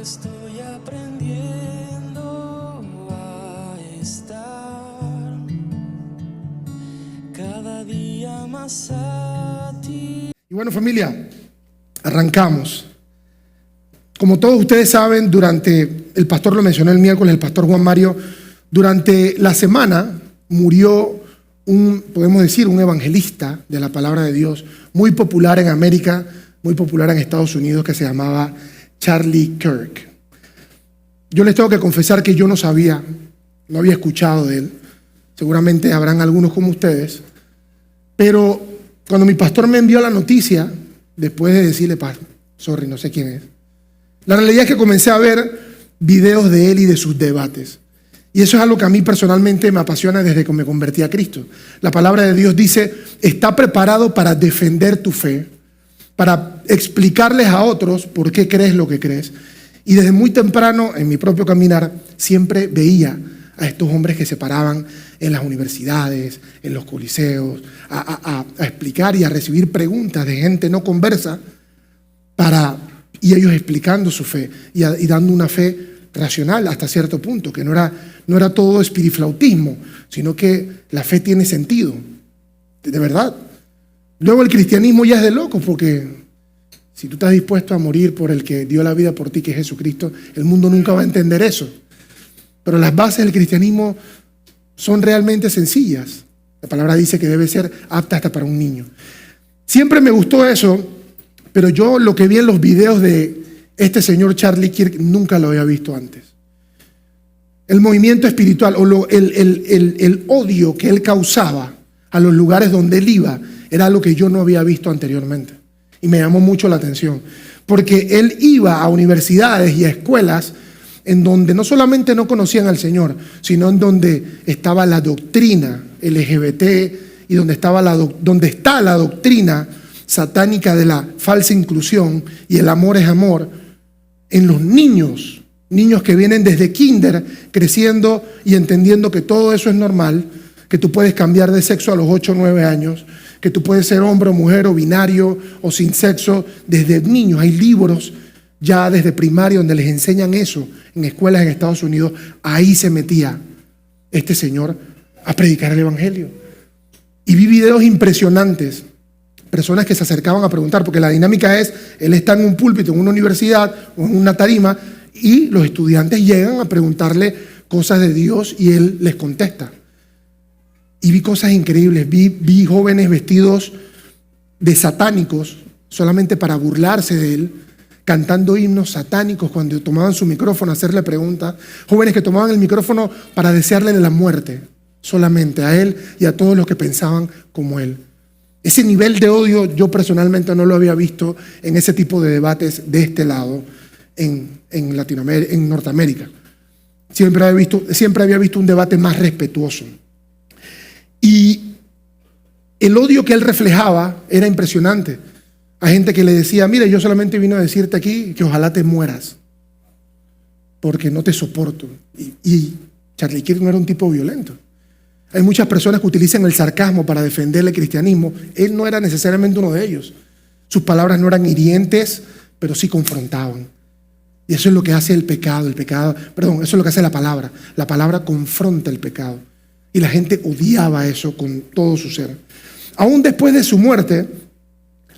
Estoy aprendiendo a estar cada día más a ti. Y bueno, familia, arrancamos. Como todos ustedes saben, el pastor lo mencionó el miércoles, el pastor Juan Mario, durante la semana murió podemos decir, un evangelista de la palabra de Dios, muy popular en América, muy popular en Estados Unidos, que se llamaba Charlie Kirk. Yo les tengo que confesar que yo no había escuchado de él. Seguramente habrán algunos como ustedes. Pero cuando mi pastor me envió la noticia, después de decirle, sorry, no sé quién es, la realidad es que comencé a ver videos de él y de sus debates. Y eso es algo que a mí personalmente me apasiona desde que me convertí a Cristo. La palabra de Dios dice, está preparado para defender tu fe, para explicarles a otros por qué crees lo que crees. Y desde muy temprano, en mi propio caminar, siempre veía a estos hombres que se paraban en las universidades, en los coliseos, a explicar y a recibir preguntas de gente no conversa, y ellos explicando su fe y dando una fe racional hasta cierto punto, que no era todo espiriflautismo, sino que la fe tiene sentido, de verdad. Luego el cristianismo ya es de locos, porque si tú estás dispuesto a morir por el que dio la vida por ti, que es Jesucristo, el mundo nunca va a entender eso. Pero las bases del cristianismo son realmente sencillas. La palabra dice que debe ser apta hasta para un niño. Siempre me gustó eso, pero yo lo que vi en los videos de este señor Charlie Kirk nunca lo había visto antes. El movimiento espiritual o el odio que él causaba a los lugares donde él iba era algo que yo no había visto anteriormente. Y me llamó mucho la atención, porque él iba a universidades y a escuelas en donde no solamente no conocían al Señor, sino en donde estaba la doctrina LGBT y donde está la doctrina satánica de la falsa inclusión y el amor es amor, en los niños que vienen desde kinder creciendo y entendiendo que todo eso es normal, que tú puedes cambiar de sexo a los 8 o 9 años, que tú puedes ser hombre o mujer o binario o sin sexo desde niños. Hay libros ya desde primaria donde les enseñan eso en escuelas en Estados Unidos. Ahí se metía este señor a predicar el evangelio. Y vi videos impresionantes, personas que se acercaban a preguntar, porque la dinámica es, él está en un púlpito, en una universidad o en una tarima, y los estudiantes llegan a preguntarle cosas de Dios y él les contesta. Y vi cosas increíbles, vi jóvenes vestidos de satánicos solamente para burlarse de él, cantando himnos satánicos cuando tomaban su micrófono a hacerle preguntas, jóvenes que tomaban el micrófono para desearle la muerte solamente a él y a todos los que pensaban como él. Ese nivel de odio yo personalmente no lo había visto en ese tipo de debates de este lado en Latinoamérica, en Norteamérica. Siempre había visto un debate más respetuoso. Y el odio que él reflejaba era impresionante. Hay gente que le decía, mira, yo solamente vine a decirte aquí que ojalá te mueras, porque no te soporto. Y Charlie Kirk no era un tipo violento. Hay muchas personas que utilizan el sarcasmo para defender el cristianismo. Él no era necesariamente uno de ellos. Sus palabras no eran hirientes, pero sí confrontaban. Y eso es lo que hace el pecado. Eso es lo que hace la palabra. La palabra confronta el pecado. Y la gente odiaba eso con todo su ser. Aún después de su muerte,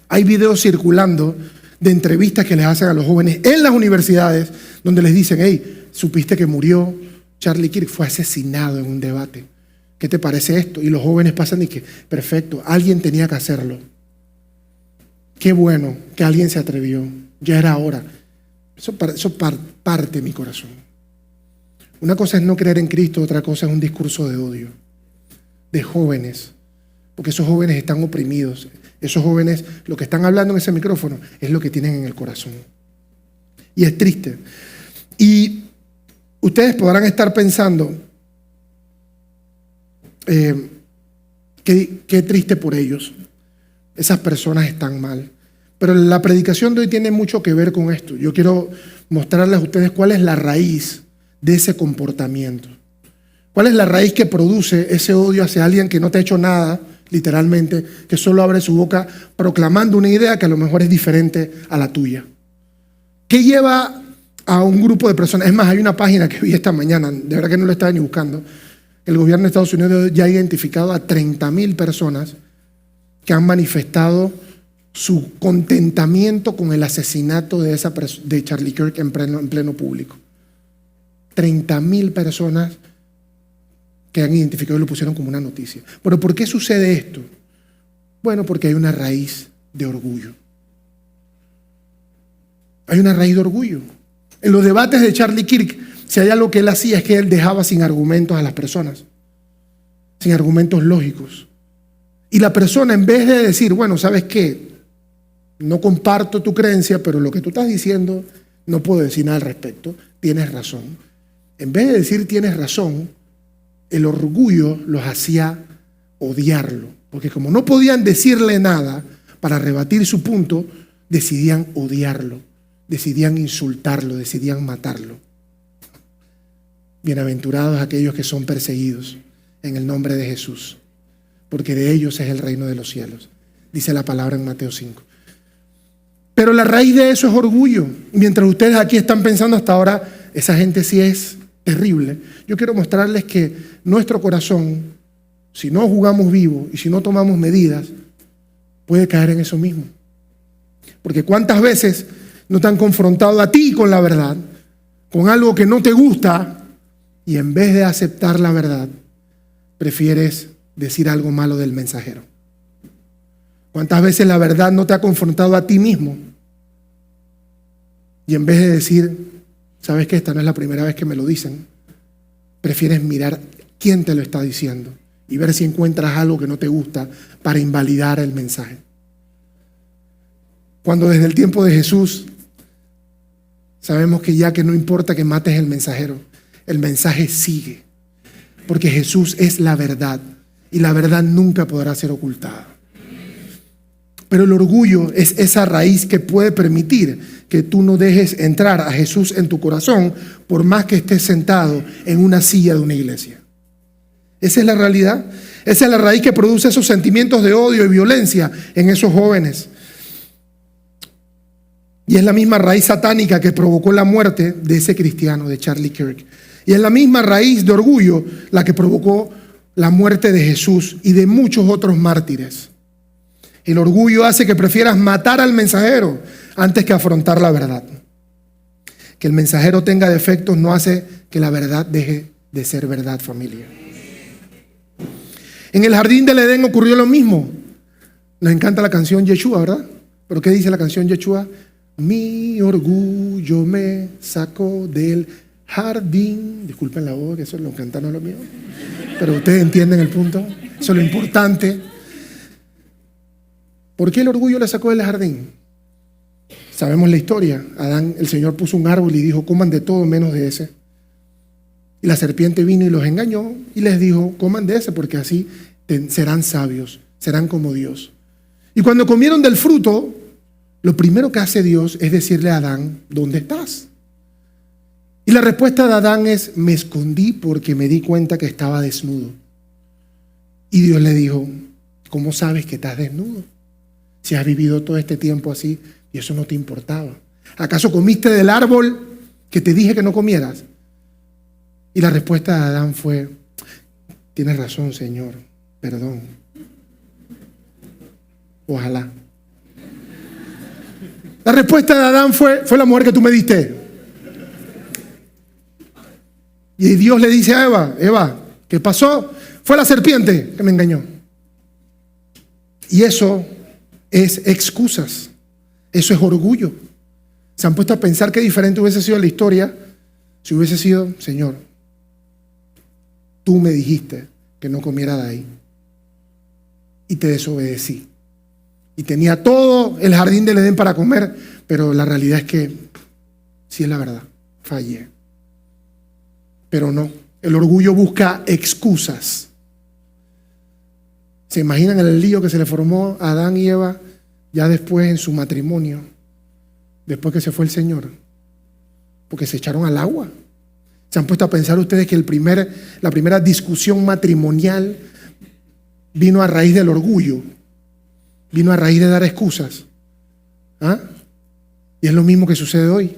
hay videos circulando de entrevistas que les hacen a los jóvenes en las universidades, donde les dicen, hey, ¿supiste que murió Charlie Kirk? Fue asesinado en un debate. ¿Qué te parece esto? Y los jóvenes pasan y que, perfecto, alguien tenía que hacerlo. Qué bueno que alguien se atrevió. Ya era hora. Eso parte mi corazón. Una cosa es no creer en Cristo, otra cosa es un discurso de odio de jóvenes, porque esos jóvenes están oprimidos. Esos jóvenes, lo que están hablando en ese micrófono es lo que tienen en el corazón. Y es triste. Y ustedes podrán estar pensando, qué triste por ellos. Esas personas están mal. Pero la predicación de hoy tiene mucho que ver con esto. Yo quiero mostrarles a ustedes cuál es la raíz de ese comportamiento. ¿Cuál es la raíz que produce ese odio hacia alguien que no te ha hecho nada, literalmente, que solo abre su boca proclamando una idea que a lo mejor es diferente a la tuya? ¿Qué lleva a un grupo de personas. Es más, hay una página que vi esta mañana, de verdad que no lo estaba ni buscando. El gobierno de Estados Unidos ya ha identificado a 30,000 personas que han manifestado su contentamiento con el asesinato de Charlie Kirk en pleno público. 30,000 personas que han identificado y lo pusieron como una noticia. Pero ¿por qué sucede esto? Bueno, porque hay una raíz de orgullo. Hay una raíz de orgullo. En los debates de Charlie Kirk, si hay algo que él hacía es que él dejaba sin argumentos a las personas, sin argumentos lógicos. Y la persona, en vez de decir, bueno, ¿sabes qué? No comparto tu creencia, pero lo que tú estás diciendo no puedo decir nada al respecto, tienes razón. En vez de decir tienes razón, el orgullo los hacía odiarlo, porque como no podían decirle nada para rebatir su punto, decidían odiarlo, decidían insultarlo, decidían matarlo. Bienaventurados aquellos que son perseguidos en el nombre de Jesús, porque de ellos es el reino de los cielos, dice la palabra en Mateo 5. Pero la raíz de eso es orgullo. Mientras ustedes aquí están pensando hasta ahora, esa gente sí es terrible. Yo quiero mostrarles que nuestro corazón, si no jugamos vivo y si no tomamos medidas, puede caer en eso mismo. Porque cuántas veces no te han confrontado a ti con la verdad, con algo que no te gusta, y en vez de aceptar la verdad, prefieres decir algo malo del mensajero. ¿Cuántas veces la verdad no te ha confrontado a ti mismo? Y en vez de decir, sabes que esta no es la primera vez que me lo dicen, prefieres mirar quién te lo está diciendo y ver si encuentras algo que no te gusta para invalidar el mensaje. Cuando desde el tiempo de Jesús sabemos que ya que no importa que mates el mensajero, el mensaje sigue, porque Jesús es la verdad y la verdad nunca podrá ser ocultada. Pero el orgullo es esa raíz que puede permitir que tú no dejes entrar a Jesús en tu corazón por más que estés sentado en una silla de una iglesia. Esa es la realidad. Esa es la raíz que produce esos sentimientos de odio y violencia en esos jóvenes. Y es la misma raíz satánica que provocó la muerte de ese cristiano, de Charlie Kirk. Y es la misma raíz de orgullo la que provocó la muerte de Jesús y de muchos otros mártires. El orgullo hace que prefieras matar al mensajero antes que afrontar la verdad. Que el mensajero tenga defectos no hace que la verdad deje de ser verdad, familia. En el jardín del Edén ocurrió lo mismo. Nos encanta la canción Yeshua, ¿verdad? ¿Pero qué dice la canción Yeshua? Mi orgullo me sacó del jardín. Disculpen la voz, que eso lo cantan, no es lo mío. Pero ustedes entienden el punto. Eso es lo importante. ¿Por qué el orgullo le sacó del jardín? Sabemos la historia. Adán, el Señor puso un árbol y dijo, coman de todo menos de ese. Y la serpiente vino y los engañó y les dijo, coman de ese porque así serán sabios, serán como Dios. Y cuando comieron del fruto, lo primero que hace Dios es decirle a Adán, ¿dónde estás? Y la respuesta de Adán es, me escondí porque me di cuenta que estaba desnudo. Y Dios le dijo, ¿cómo sabes que estás desnudo? Si has vivido todo este tiempo así y eso no te importaba. ¿Acaso comiste del árbol que te dije que no comieras? Y la respuesta de Adán fue, tienes razón, Señor, perdón. Ojalá. La respuesta de Adán fue la mujer que tú me diste. Y Dios le dice a Eva, ¿qué pasó? Fue la serpiente que me engañó. Y eso es excusas. Eso es orgullo. Se han puesto a pensar qué diferente hubiese sido la historia si hubiese sido, Señor, tú me dijiste que no comiera de ahí y te desobedecí. Y tenía todo el jardín del Edén para comer, pero la realidad es que sí es la verdad, fallé. Pero no, el orgullo busca excusas. ¿Se imaginan el lío que se le formó a Adán y Eva ya después en su matrimonio, después que se fue el Señor? Porque se echaron al agua. ¿Se han puesto a pensar ustedes que la primera discusión matrimonial vino a raíz del orgullo? Vino a raíz de dar excusas. ¿Ah? Y es lo mismo que sucede hoy.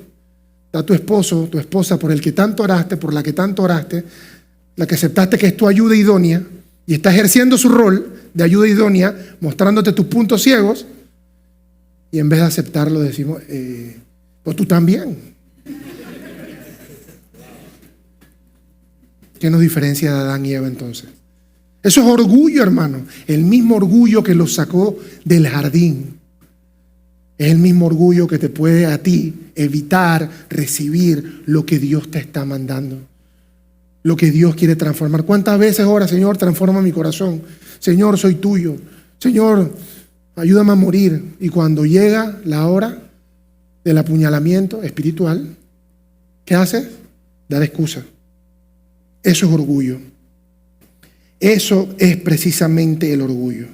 está tu esposo, tu esposa, por el que tanto oraste, por la que tanto oraste, la que aceptaste que es tu ayuda idónea, y está ejerciendo su rol de ayuda idónea, mostrándote tus puntos ciegos, y en vez de aceptarlo decimos, pues tú también. ¿Qué nos diferencia de Adán y Eva entonces? Eso es orgullo, hermano. El mismo orgullo que los sacó del jardín. Es el mismo orgullo que te puede a ti evitar recibir lo que Dios te está mandando. Lo que Dios quiere transformar. ¿Cuántas veces ora, Señor, transforma mi corazón? Señor, soy tuyo. Señor, ayúdame a morir. Y cuando llega la hora del apuñalamiento espiritual, ¿qué haces? Dar excusa. Eso es orgullo. Eso es precisamente el orgullo.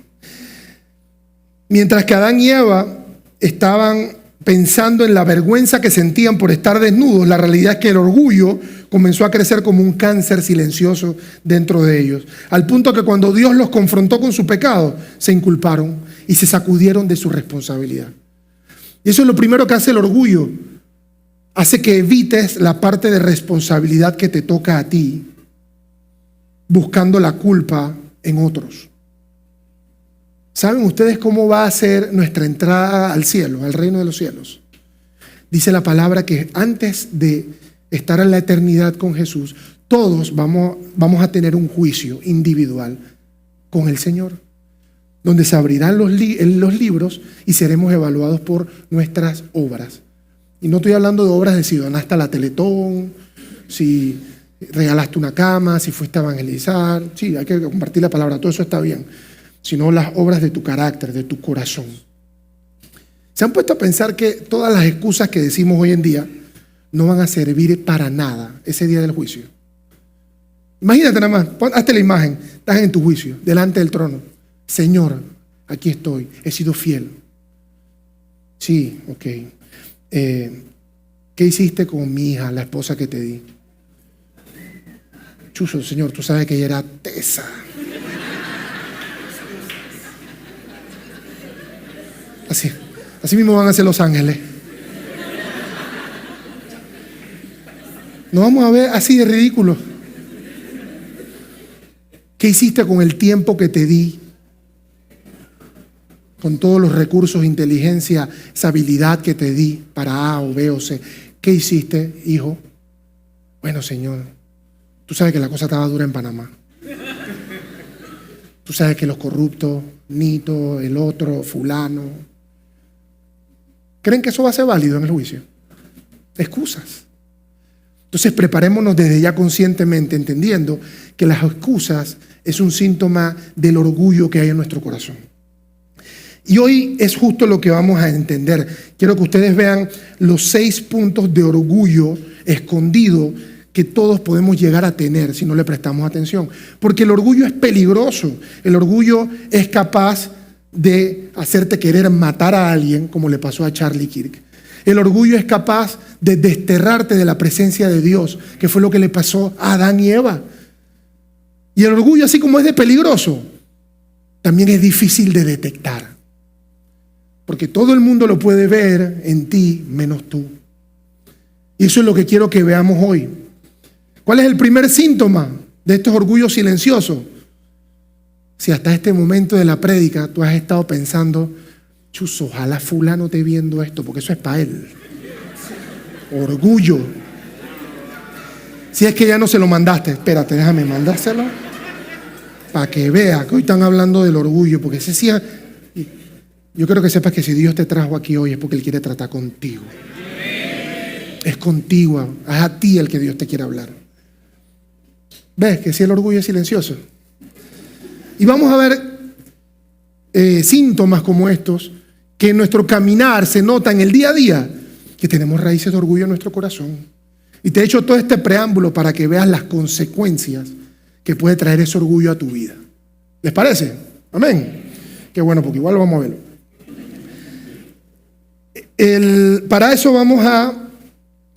Mientras que Adán y Eva estaban pensando en la vergüenza que sentían por estar desnudos, la realidad es que el orgullo comenzó a crecer como un cáncer silencioso dentro de ellos. Al punto que cuando Dios los confrontó con su pecado, se inculparon y se sacudieron de su responsabilidad. Y eso es lo primero que hace el orgullo. Hace que evites la parte de responsabilidad que te toca a ti, buscando la culpa en otros. ¿Saben ustedes cómo va a ser nuestra entrada al cielo, al reino de los cielos? Dice la palabra que antes de estar en la eternidad con Jesús, todos vamos a tener un juicio individual con el Señor, donde se abrirán los libros y seremos evaluados por nuestras obras. Y no estoy hablando de obras de si donaste a la Teletón, si regalaste una cama, si fuiste a evangelizar. Sí, hay que compartir la palabra, todo eso está bien. Sino las obras de tu carácter, de tu corazón. ¿Se han puesto a pensar que todas las excusas que decimos hoy en día no van a servir para nada ese día del juicio? Imagínate nada más, hazte la imagen, estás en tu juicio, delante del trono. Señor, aquí estoy, he sido fiel. Sí, ok. ¿Qué hiciste con mi hija, la esposa que te di? Chuzo, Señor, tú sabes que ella era tesa. Así mismo van a ser los ángeles. Nos vamos a ver así de ridículos. ¿Qué hiciste con el tiempo que te di? Con todos los recursos, inteligencia, esa habilidad que te di para A o B o C. ¿Qué hiciste, hijo? Bueno, Señor, tú sabes que la cosa estaba dura en Panamá. Tú sabes que los corruptos, Nito, el otro, fulano. ¿Creen que eso va a ser válido en el juicio? Excusas. Entonces preparémonos desde ya conscientemente, entendiendo que las excusas es un síntoma del orgullo que hay en nuestro corazón. Y hoy es justo lo que vamos a entender. Quiero que ustedes vean los 6 puntos de orgullo escondido que todos podemos llegar a tener si no le prestamos atención. Porque el orgullo es peligroso. El orgullo es capaz de hacerte querer matar a alguien, como le pasó a Charlie Kirk. El orgullo es capaz de desterrarte de la presencia de Dios, que fue lo que le pasó a Adán y Eva. Y el orgullo, así como es de peligroso, también es difícil de detectar. Porque todo el mundo lo puede ver en ti, menos tú. Y eso es lo que quiero que veamos hoy. ¿Cuál es el primer síntoma de estos orgullos silenciosos? Si hasta este momento de la prédica tú has estado pensando, chus, ojalá fulano esté viendo esto, porque eso es para él. Orgullo. Si es que ya no se lo mandaste, espérate, déjame mandárselo para que vea que hoy están hablando del orgullo, porque ese sí, yo quiero que sepas que si Dios te trajo aquí hoy es porque Él quiere tratar contigo. Es contigo, es a ti el que Dios te quiere hablar. ¿Ves que si el orgullo es silencioso? Y vamos a ver síntomas como estos, que en nuestro caminar se nota en el día a día, que tenemos raíces de orgullo en nuestro corazón. Y te he hecho todo este preámbulo para que veas las consecuencias que puede traer ese orgullo a tu vida. ¿Les parece? Amén. Qué bueno, porque igual lo vamos a ver. Para eso vamos a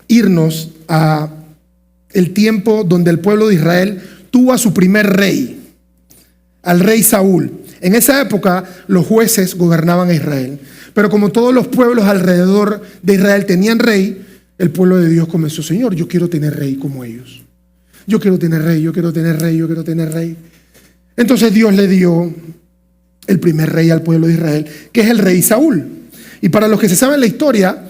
irnos a el tiempo donde el pueblo de Israel tuvo a su primer rey, al rey Saúl. En esa época los jueces gobernaban a Israel, pero como todos los pueblos alrededor de Israel tenían rey, el pueblo de Dios comenzó: Señor, yo quiero tener rey como ellos. Yo quiero tener rey, yo quiero tener rey, yo quiero tener rey. Entonces Dios le dio el primer rey al pueblo de Israel, que es el rey Saúl. Y para los que se saben la historia,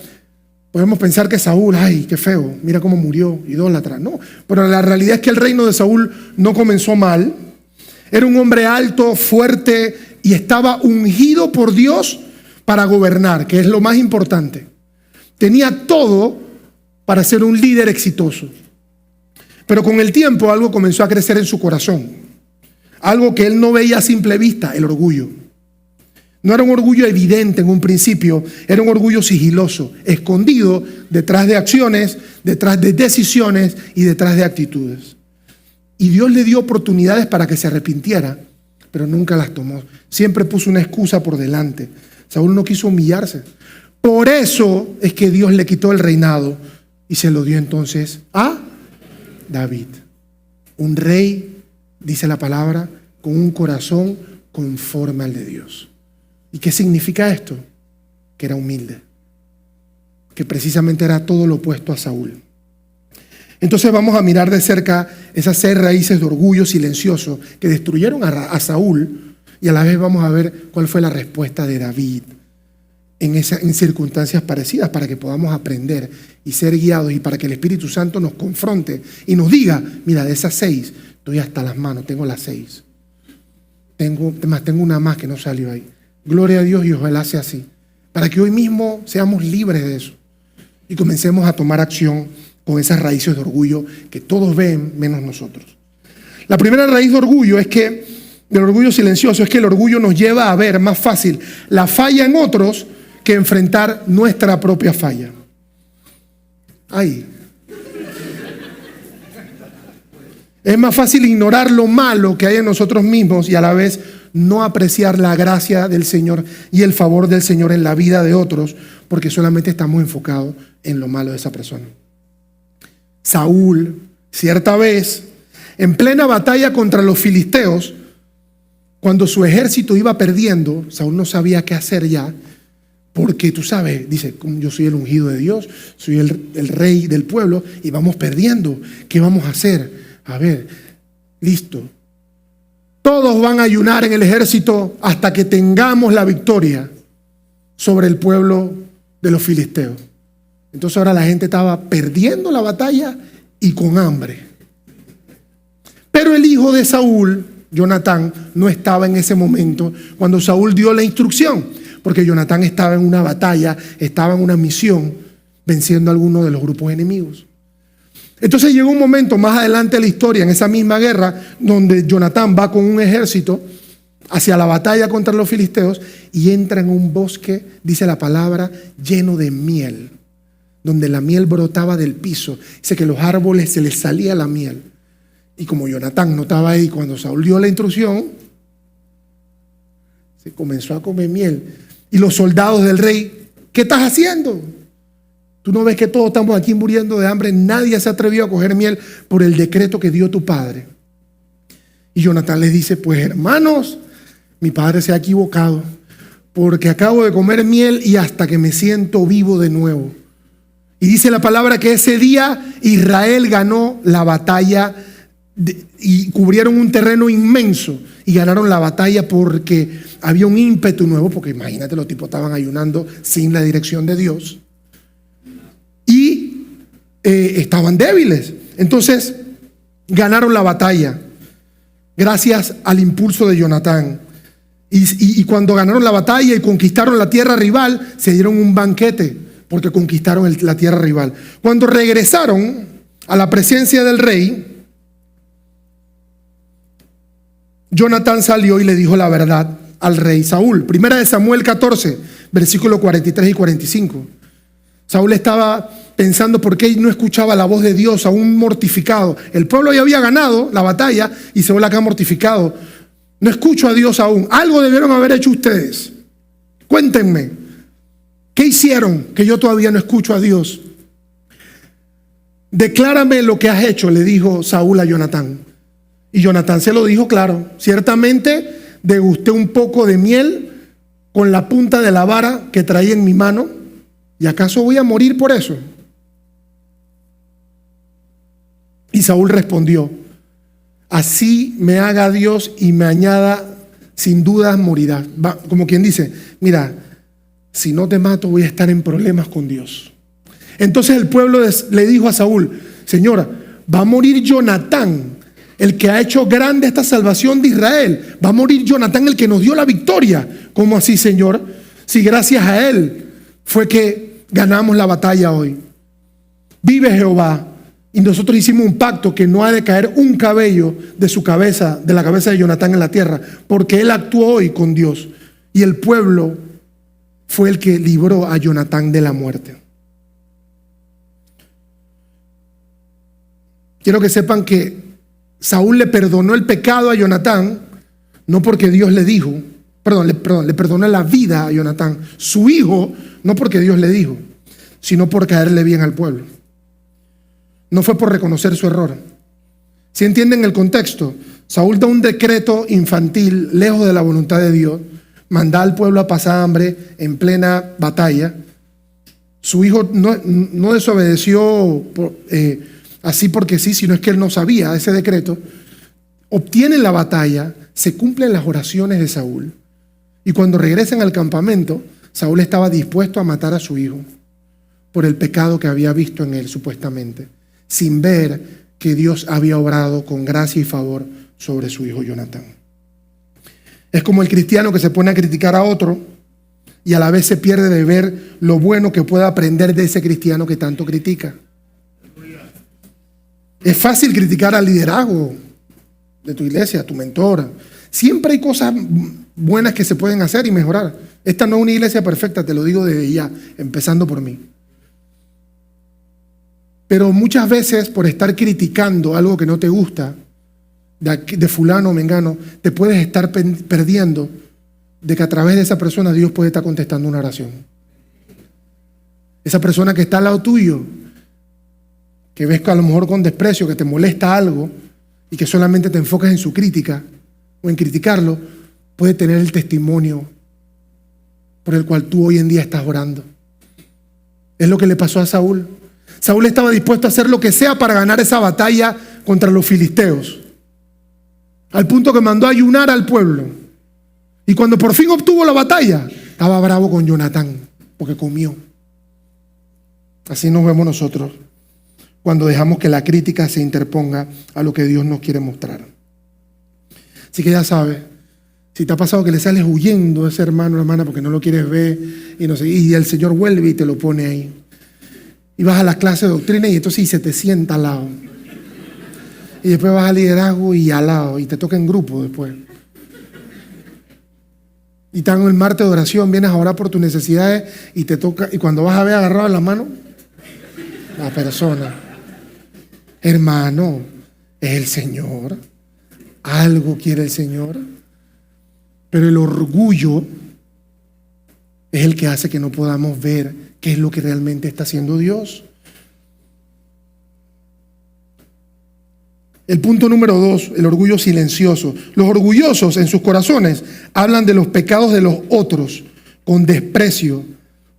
podemos pensar que Saúl, ay, qué feo, mira cómo murió, idólatra. No, pero la realidad es que el reino de Saúl no comenzó mal. Era un hombre alto, fuerte y estaba ungido por Dios para gobernar, que es lo más importante. Tenía todo para ser un líder exitoso. Pero con el tiempo algo comenzó a crecer en su corazón. Algo que él no veía a simple vista: el orgullo. No era un orgullo evidente en un principio, era un orgullo sigiloso, escondido detrás de acciones, detrás de decisiones y detrás de actitudes. Y Dios le dio oportunidades para que se arrepintiera, pero nunca las tomó. Siempre puso una excusa por delante. Saúl no quiso humillarse. Por eso es que Dios le quitó el reinado y se lo dio entonces a David. Un rey, dice la palabra, con un corazón conforme al de Dios. ¿Y qué significa esto? Que era humilde, que precisamente era todo lo opuesto a Saúl. Entonces vamos a mirar de cerca esas 6 raíces de orgullo silencioso que destruyeron a Saúl, y a la vez vamos a ver cuál fue la respuesta de David en circunstancias parecidas, para que podamos aprender y ser guiados, y para que el Espíritu Santo nos confronte y nos diga: mira, de esas 6 estoy hasta las manos, tengo las 6. Tengo una más que no salió ahí. Gloria a Dios, y ojalá sea así, para que hoy mismo seamos libres de eso y comencemos a tomar acción con esas raíces de orgullo que todos ven menos nosotros. La primera raíz de orgullo del orgullo silencioso, es que el orgullo nos lleva a ver más fácil la falla en otros que enfrentar nuestra propia falla. Ay. Es más fácil ignorar lo malo que hay en nosotros mismos y a la vez no apreciar la gracia del Señor y el favor del Señor en la vida de otros, porque solamente estamos enfocados en lo malo de esa persona. Saúl, cierta vez, en plena batalla contra los filisteos, cuando su ejército iba perdiendo, Saúl no sabía qué hacer ya, porque tú sabes, dice: yo soy el ungido de Dios, soy el rey del pueblo y vamos perdiendo. ¿Qué vamos a hacer? A ver, listo. Todos van a ayunar en el ejército hasta que tengamos la victoria sobre el pueblo de los filisteos. Entonces ahora la gente estaba perdiendo la batalla y con hambre. Pero el hijo de Saúl, Jonatán, no estaba en ese momento cuando Saúl dio la instrucción, porque Jonatán estaba en una batalla, estaba en una misión, venciendo a alguno de los grupos enemigos. Entonces llegó un momento más adelante en la historia, en esa misma guerra, donde Jonatán va con un ejército hacia la batalla contra los filisteos y entra en un bosque, dice la palabra, lleno de miel, donde la miel brotaba del piso. Dice que los árboles se les salía la miel. Y como Jonatán no estaba ahí cuando Saúl dio la instrucción, se comenzó a comer miel. Y los soldados del rey: ¿qué estás haciendo? ¿Tú no ves que todos estamos aquí muriendo de hambre? Nadie se atrevió a coger miel por el decreto que dio tu padre. Y Jonatán les dice: pues hermanos, mi padre se ha equivocado, porque acabo de comer miel y hasta que me siento vivo de nuevo. Y dice la palabra que ese día Israel ganó la batalla y cubrieron un terreno inmenso y ganaron la batalla porque había un ímpetu nuevo, porque imagínate, los tipos estaban ayunando sin la dirección de Dios y estaban débiles. Entonces ganaron la batalla gracias al impulso de Jonatán. Y cuando ganaron la batalla y conquistaron la tierra rival, se dieron un banquete porque conquistaron la tierra rival. Cuando regresaron a la presencia del rey, Jonatán salió y le dijo la verdad al rey Saúl. Primera de Samuel 14, versículos 43 y 45. Saúl estaba pensando por qué no escuchaba la voz de Dios, aún mortificado. El pueblo ya había ganado la batalla y Saúl acá mortificado. No escucho a Dios aún. Algo debieron haber hecho ustedes. Cuéntenme, ¿qué hicieron que yo todavía no escucho a Dios? Declárame lo que has hecho, le dijo Saúl a Jonatán. Y Jonatán se lo dijo claro: ciertamente degusté un poco de miel con la punta de la vara que traía en mi mano. ¿Y acaso voy a morir por eso? Y Saúl respondió: así me haga Dios y me añada, sin dudas morirás. Como quien dice, mira, si no te mato voy a estar en problemas con Dios. Entonces el pueblo le dijo a Saúl: Señora, va a morir Jonatán, el que ha hecho grande esta salvación de Israel. Va a morir Jonatán, el que nos dio la victoria. ¿Cómo así, Señor? Si gracias a él fue que ganamos la batalla hoy. Vive Jehová, y nosotros hicimos un pacto que no ha de caer un cabello de su cabeza, de la cabeza de Jonatán en la tierra, porque él actuó hoy con Dios. Y el pueblo fue el que libró a Jonatán de la muerte. Quiero que sepan que Saúl le perdonó el pecado a Jonatán, no porque Dios le dijo, le perdonó la vida a Jonatán, su hijo, no porque Dios le dijo, sino por caerle bien al pueblo. No fue por reconocer su error. Si entienden el contexto, Saúl da un decreto infantil, lejos de la voluntad de Dios, manda al pueblo a pasar hambre en plena batalla. Su hijo no desobedeció así porque sí, sino es que él no sabía ese decreto. Obtienen la batalla, se cumplen las oraciones de Saúl, y cuando regresan al campamento, Saúl estaba dispuesto a matar a su hijo por el pecado que había visto en él supuestamente, sin ver que Dios había obrado con gracia y favor sobre su hijo Jonatán. Es como el cristiano que se pone a criticar a otro y a la vez se pierde de ver lo bueno que puede aprender de ese cristiano que tanto critica. Es fácil criticar al liderazgo de tu iglesia, a tu mentor. Siempre hay cosas buenas que se pueden hacer y mejorar. Esta no es una iglesia perfecta, te lo digo desde ya, empezando por mí. Pero muchas veces, por estar criticando algo que no te gusta, de fulano o mengano, te puedes estar perdiendo de que a través de esa persona Dios puede estar contestando una oración. Esa persona que está al lado tuyo, que ves que a lo mejor con desprecio, que te molesta algo y que solamente te enfocas en su crítica o en criticarlo, puede tener el testimonio por el cual tú hoy en día estás orando. Es lo que le pasó a Saúl. Saúl estaba dispuesto a hacer lo que sea para ganar esa batalla contra los filisteos, al punto que mandó a ayunar al pueblo. Y cuando por fin obtuvo la batalla, estaba bravo con Jonatán porque comió. Así nos vemos nosotros cuando dejamos que la crítica se interponga a lo que Dios nos quiere mostrar. Así que ya sabes, si te ha pasado que le sales huyendo a ese hermano o hermana porque no lo quieres ver y no sé, y el Señor vuelve y te lo pone ahí. Y vas a las clases de doctrina y entonces se te sienta al lado. Y después vas al liderazgo y al lado, y te toca en grupo después. Y están en el martes de oración, vienes a orar por tus necesidades y te toca, y cuando vas a ver agarrado en la mano, la persona, hermano, es el Señor, algo quiere el Señor, pero el orgullo es el que hace que no podamos ver qué es lo que realmente está haciendo Dios. El punto número 2, el orgullo silencioso. Los orgullosos en sus corazones hablan de los pecados de los otros con desprecio,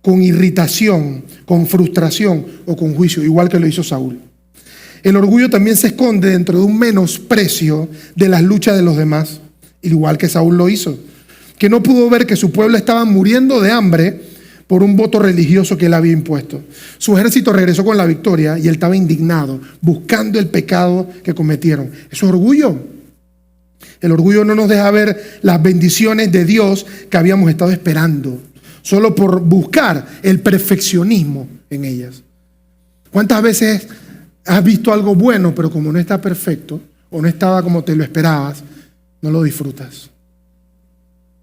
con irritación, con frustración o con juicio, igual que lo hizo Saúl. El orgullo también se esconde dentro de un menosprecio de las luchas de los demás, igual que Saúl lo hizo, que no pudo ver que su pueblo estaba muriendo de hambre por un voto religioso que él había impuesto. Su ejército regresó con la victoria y él estaba indignado, buscando el pecado que cometieron. Eso es orgullo. El orgullo no nos deja ver las bendiciones de Dios que habíamos estado esperando, solo por buscar el perfeccionismo en ellas. ¿Cuántas veces has visto algo bueno, pero como no está perfecto o no estaba como te lo esperabas, no lo disfrutas?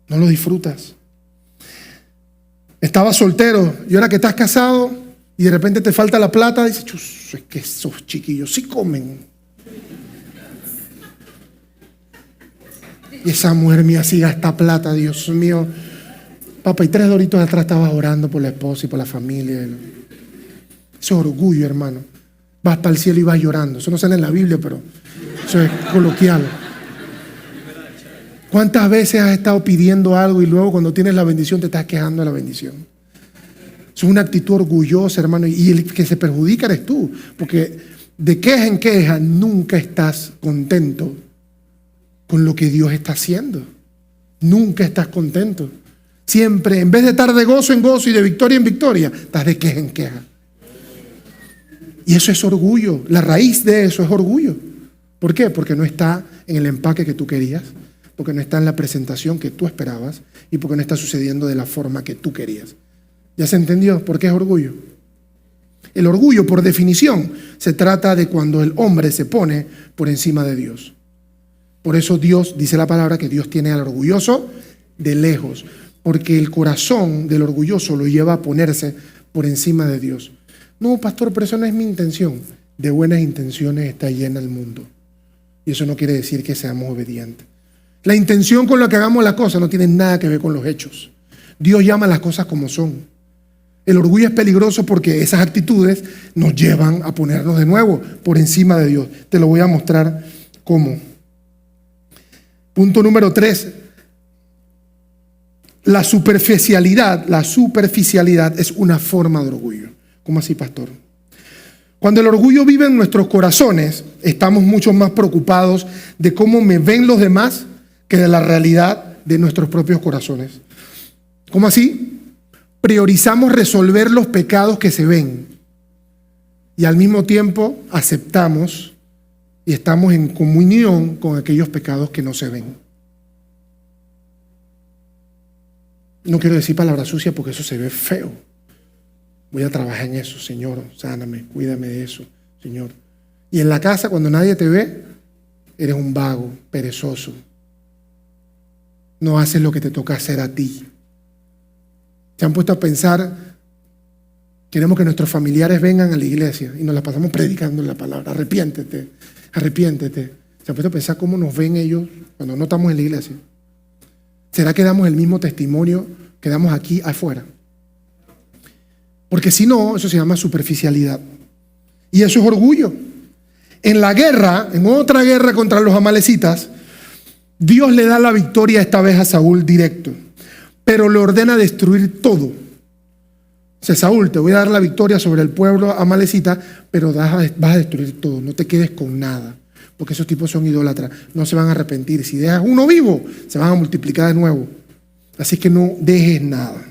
No lo disfrutas. Estabas soltero y ahora que estás casado y de repente te falta la plata, dices, es que esos chiquillos sí comen. Y esa mujer mía sí gasta plata, Dios mío. Papá, y 3 doritos atrás estabas orando por la esposa y por la familia. Eso es orgullo, hermano. Vas para el cielo y vas llorando. Eso no sale en la Biblia, pero eso es coloquial. ¿Cuántas veces has estado pidiendo algo y luego cuando tienes la bendición te estás quejando de la bendición? Eso es una actitud orgullosa, hermano, y el que se perjudica eres tú, porque de queja en queja, nunca estás contento con lo que Dios está haciendo. Nunca estás contento. Siempre, en vez de estar de gozo en gozo y de victoria en victoria, estás de queja en queja. Y eso es orgullo. La raíz de eso es orgullo. ¿Por qué? Porque no está en el empaque que tú querías, porque no está en la presentación que tú esperabas y porque no está sucediendo de la forma que tú querías. ¿Ya se entendió por qué es orgullo? El orgullo, por definición, se trata de cuando el hombre se pone por encima de Dios. Por eso Dios, dice la palabra, que Dios tiene al orgulloso de lejos, porque el corazón del orgulloso lo lleva a ponerse por encima de Dios. No, pastor, pero eso no es mi intención. De buenas intenciones está llena el mundo. Y eso no quiere decir que seamos obedientes. La intención con la que hagamos las cosas no tiene nada que ver con los hechos. Dios llama las cosas como son. El orgullo es peligroso porque esas actitudes nos llevan a ponernos de nuevo por encima de Dios. Te lo voy a mostrar cómo. Punto número 3. La superficialidad es una forma de orgullo. ¿Cómo así, pastor? Cuando el orgullo vive en nuestros corazones, estamos mucho más preocupados de cómo me ven los demás que de la realidad de nuestros propios corazones. ¿Cómo así? Priorizamos resolver los pecados que se ven y al mismo tiempo aceptamos y estamos en comunión con aquellos pecados que no se ven. No quiero decir palabra sucia porque eso se ve feo. Voy a trabajar en eso, Señor, sáname, cuídame de eso, Señor. Y en la casa, cuando nadie te ve, eres un vago, perezoso. No haces lo que te toca hacer a ti. Se han puesto a pensar, queremos que nuestros familiares vengan a la iglesia y nos la pasamos predicando la palabra. Arrepiéntete, arrepiéntete. Se han puesto a pensar cómo nos ven ellos cuando no estamos en la iglesia. ¿Será que damos el mismo testimonio que damos aquí afuera? Porque si no, eso se llama superficialidad. Y eso es orgullo. En la guerra, en otra guerra contra los amalecitas, Dios le da la victoria esta vez a Saúl directo, pero le ordena destruir todo. O sea, Saúl, te voy a dar la victoria sobre el pueblo amalecita, pero vas a destruir todo, no te quedes con nada, porque esos tipos son idólatras, no se van a arrepentir. Si dejas uno vivo, se van a multiplicar de nuevo. Así que no dejes nada.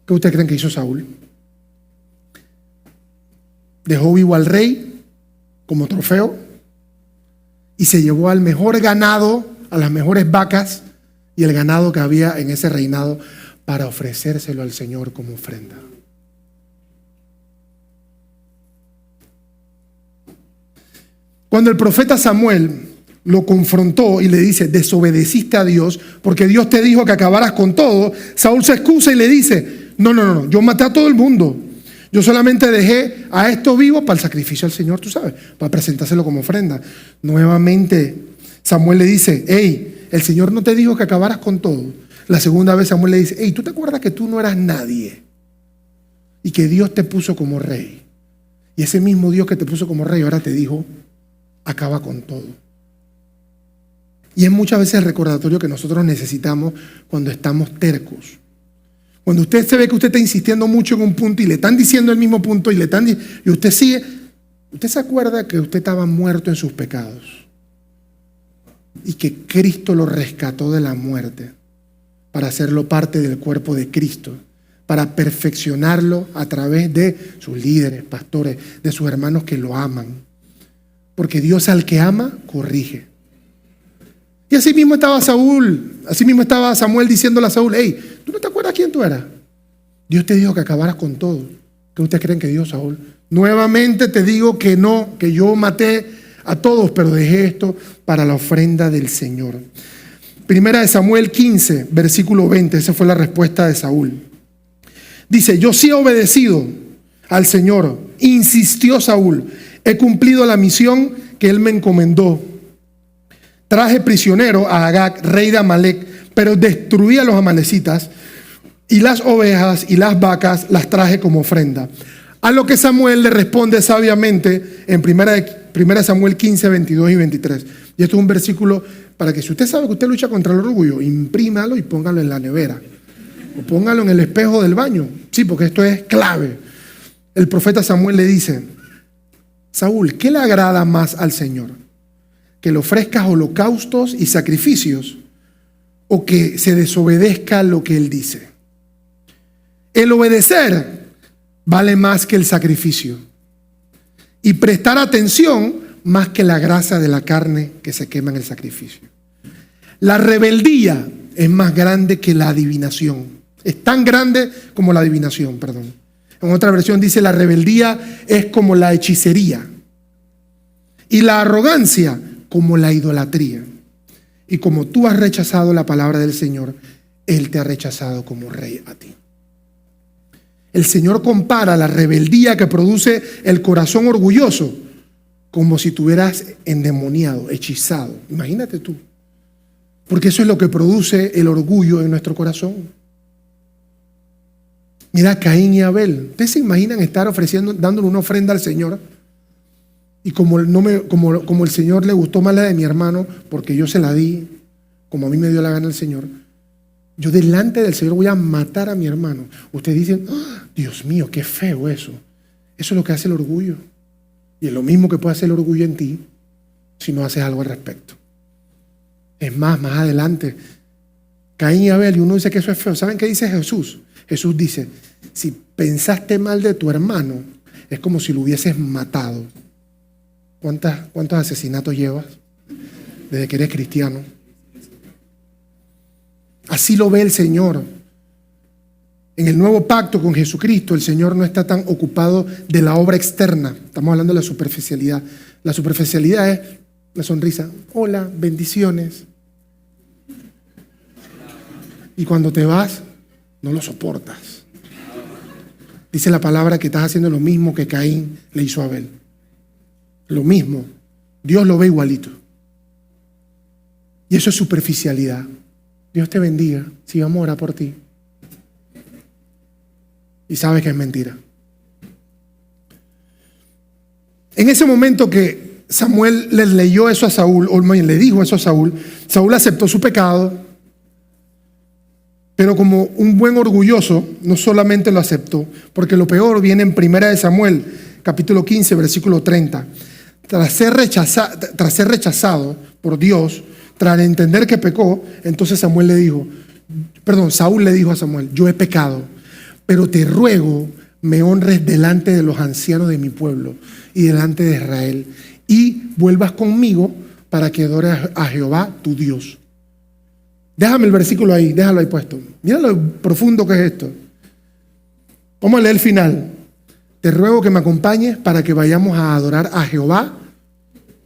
¿Qué ustedes creen que hizo Saúl? Dejó vivo al rey como trofeo y se llevó al mejor ganado, a las mejores vacas y el ganado que había en ese reinado para ofrecérselo al Señor como ofrenda. Cuando el profeta Samuel lo confrontó y le dice, desobedeciste a Dios porque Dios te dijo que acabaras con todo, Saúl se excusa y le dice, no, yo maté a todo el mundo. Yo solamente dejé a estos vivos para el sacrificio al Señor, tú sabes, para presentárselo como ofrenda. Nuevamente Samuel le dice, hey, el Señor no te dijo que acabaras con todo. La segunda vez Samuel le dice, hey, ¿tú te acuerdas que tú no eras nadie? Y que Dios te puso como rey. Y ese mismo Dios que te puso como rey ahora te dijo, acaba con todo. Y es muchas veces el recordatorio que nosotros necesitamos cuando estamos tercos. Cuando usted se ve que usted está insistiendo mucho en un punto y le están diciendo el mismo punto y usted sigue, usted se acuerda que usted estaba muerto en sus pecados y que Cristo lo rescató de la muerte para hacerlo parte del cuerpo de Cristo, para perfeccionarlo a través de sus líderes, pastores, de sus hermanos que lo aman. Porque Dios al que ama, corrige. Y así mismo estaba Samuel diciéndole a Saúl, hey, ¿tú no te acuerdas quién tú eras? Dios te dijo que acabaras con todo. ¿Qué ustedes creen que Dios, Saúl? Nuevamente te digo que no, que yo maté a todos, pero dejé esto para la ofrenda del Señor. Primera de Samuel 15, versículo 20, esa fue la respuesta de Saúl. Dice, yo sí he obedecido al Señor, insistió Saúl, he cumplido la misión que él me encomendó. Traje prisionero a Agag, rey de Amalec, pero destruí a los amalecitas y las ovejas y las vacas las traje como ofrenda. A lo que Samuel le responde sabiamente en primera Samuel 15, 22 y 23. Y esto es un versículo para que si usted sabe que usted lucha contra el orgullo, imprímalo y póngalo en la nevera. O póngalo en el espejo del baño. Sí, porque esto es clave. El profeta Samuel le dice, Saúl, ¿qué le agrada más al Señor? ¿Que le ofrezcas holocaustos y sacrificios o que se desobedezca lo que Él dice? El obedecer vale más que el sacrificio y prestar atención más que la grasa de la carne que se quema en el sacrificio. La rebeldía es más grande que la adivinación. Es tan grande como la adivinación, perdón. En otra versión dice: la rebeldía es como la hechicería y la arrogancia como la idolatría. Y como tú has rechazado la palabra del Señor, Él te ha rechazado como rey a ti. El Señor compara la rebeldía que produce el corazón orgulloso como si tuvieras endemoniado, hechizado. Imagínate tú. Porque eso es lo que produce el orgullo en nuestro corazón. Mira, Caín y Abel. ¿Ustedes se imaginan estar ofreciendo, dándole una ofrenda al Señor? Y como el Señor le gustó más la de mi hermano, porque yo se la di, como a mí me dio la gana el Señor, yo delante del Señor voy a matar a mi hermano. Ustedes dicen: ¡oh, Dios mío, qué feo eso! Eso es lo que hace el orgullo. Y es lo mismo que puede hacer el orgullo en ti si no haces algo al respecto. Es más adelante, Caín y Abel, y uno dice que eso es feo. ¿Saben qué dice Jesús? Jesús dice: si pensaste mal de tu hermano, es como si lo hubieses matado. ¿Cuántos asesinatos llevas desde que eres cristiano? Así lo ve el Señor. En el nuevo pacto con Jesucristo, el Señor no está tan ocupado de la obra externa. Estamos hablando de la superficialidad. La superficialidad es la sonrisa. Hola, bendiciones. Y cuando te vas, no lo soportas. Dice la palabra que estás haciendo lo mismo que Caín le hizo a Abel. Lo mismo. Dios lo ve igualito. Y eso es superficialidad. Dios te bendiga. Sí, vamos a orar por ti. Y sabes que es mentira. En ese momento que Samuel le leyó eso a Saúl, o le dijo eso a Saúl, Saúl aceptó su pecado, pero como un buen orgulloso, no solamente lo aceptó, porque lo peor viene en 1 Samuel, capítulo 15, versículo 30. Tras ser rechazado por Dios, tras entender que pecó, entonces Saúl le dijo a Samuel: yo he pecado, pero te ruego me honres delante de los ancianos de mi pueblo y delante de Israel, y vuelvas conmigo para que adores a Jehová tu Dios. Déjame el versículo ahí, déjalo ahí puesto. Mira lo profundo que es esto. Vamos a leer el final. Te ruego que me acompañes para que vayamos a adorar a Jehová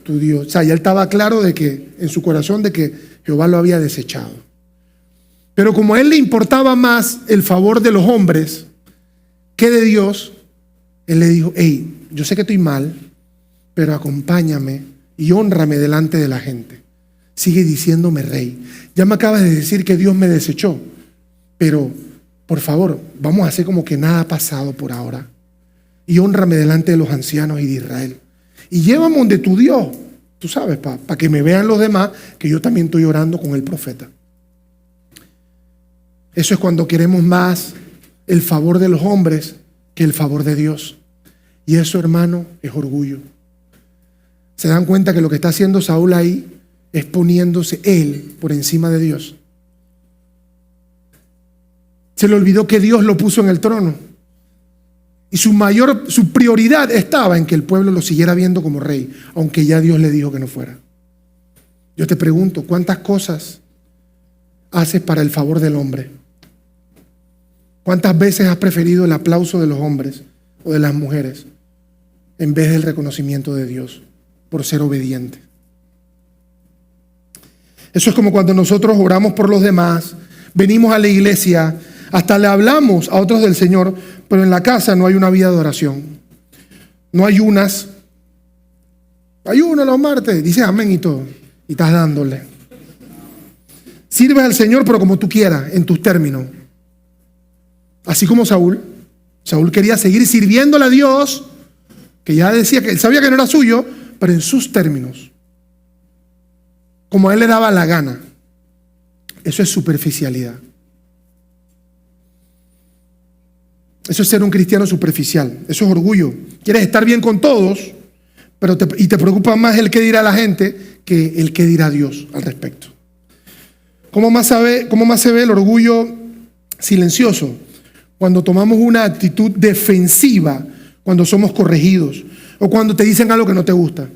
tu Dios. O sea, ya él estaba claro de que en su corazón de que Jehová lo había desechado. Pero como a él le importaba más el favor de los hombres que de Dios, él le dijo: hey, yo sé que estoy mal, pero acompáñame y hónrame delante de la gente. Sigue diciéndome rey. Ya me acabas de decir que Dios me desechó, pero por favor, vamos a hacer como que nada ha pasado por ahora. Y hónrame delante de los ancianos y de Israel. Y llévame donde tu Dios, tú sabes, para que me vean los demás que yo también estoy orando con el profeta. Eso es cuando queremos más el favor de los hombres que el favor de Dios. Y eso, hermano, es orgullo. ¿Se dan cuenta que lo que está haciendo Saúl ahí es poniéndose él por encima de Dios? Se le olvidó que Dios lo puso en el trono. Y su prioridad estaba en que el pueblo lo siguiera viendo como rey, aunque ya Dios le dijo que no fuera. Yo te pregunto, ¿cuántas cosas haces para el favor del hombre? ¿Cuántas veces has preferido el aplauso de los hombres o de las mujeres en vez del reconocimiento de Dios por ser obediente? Eso es como cuando nosotros oramos por los demás, venimos a la iglesia, hasta le hablamos a otros del Señor, pero en la casa no hay una vida de oración. No ayunas. Ayuna los martes, dices amén y todo, y estás dándole. Sirves al Señor, pero como tú quieras, en tus términos. Así como Saúl quería seguir sirviéndole a Dios, que ya decía que él sabía que no era suyo, pero en sus términos, como a él le daba la gana. Eso es superficialidad. Eso es ser un cristiano superficial. Eso es orgullo. Quieres estar bien con todos, y te preocupa más el qué dirá la gente que el qué dirá Dios al respecto. ¿Cómo más se ve el orgullo silencioso? Cuando tomamos una actitud defensiva, cuando somos corregidos o cuando te dicen algo que no te gusta.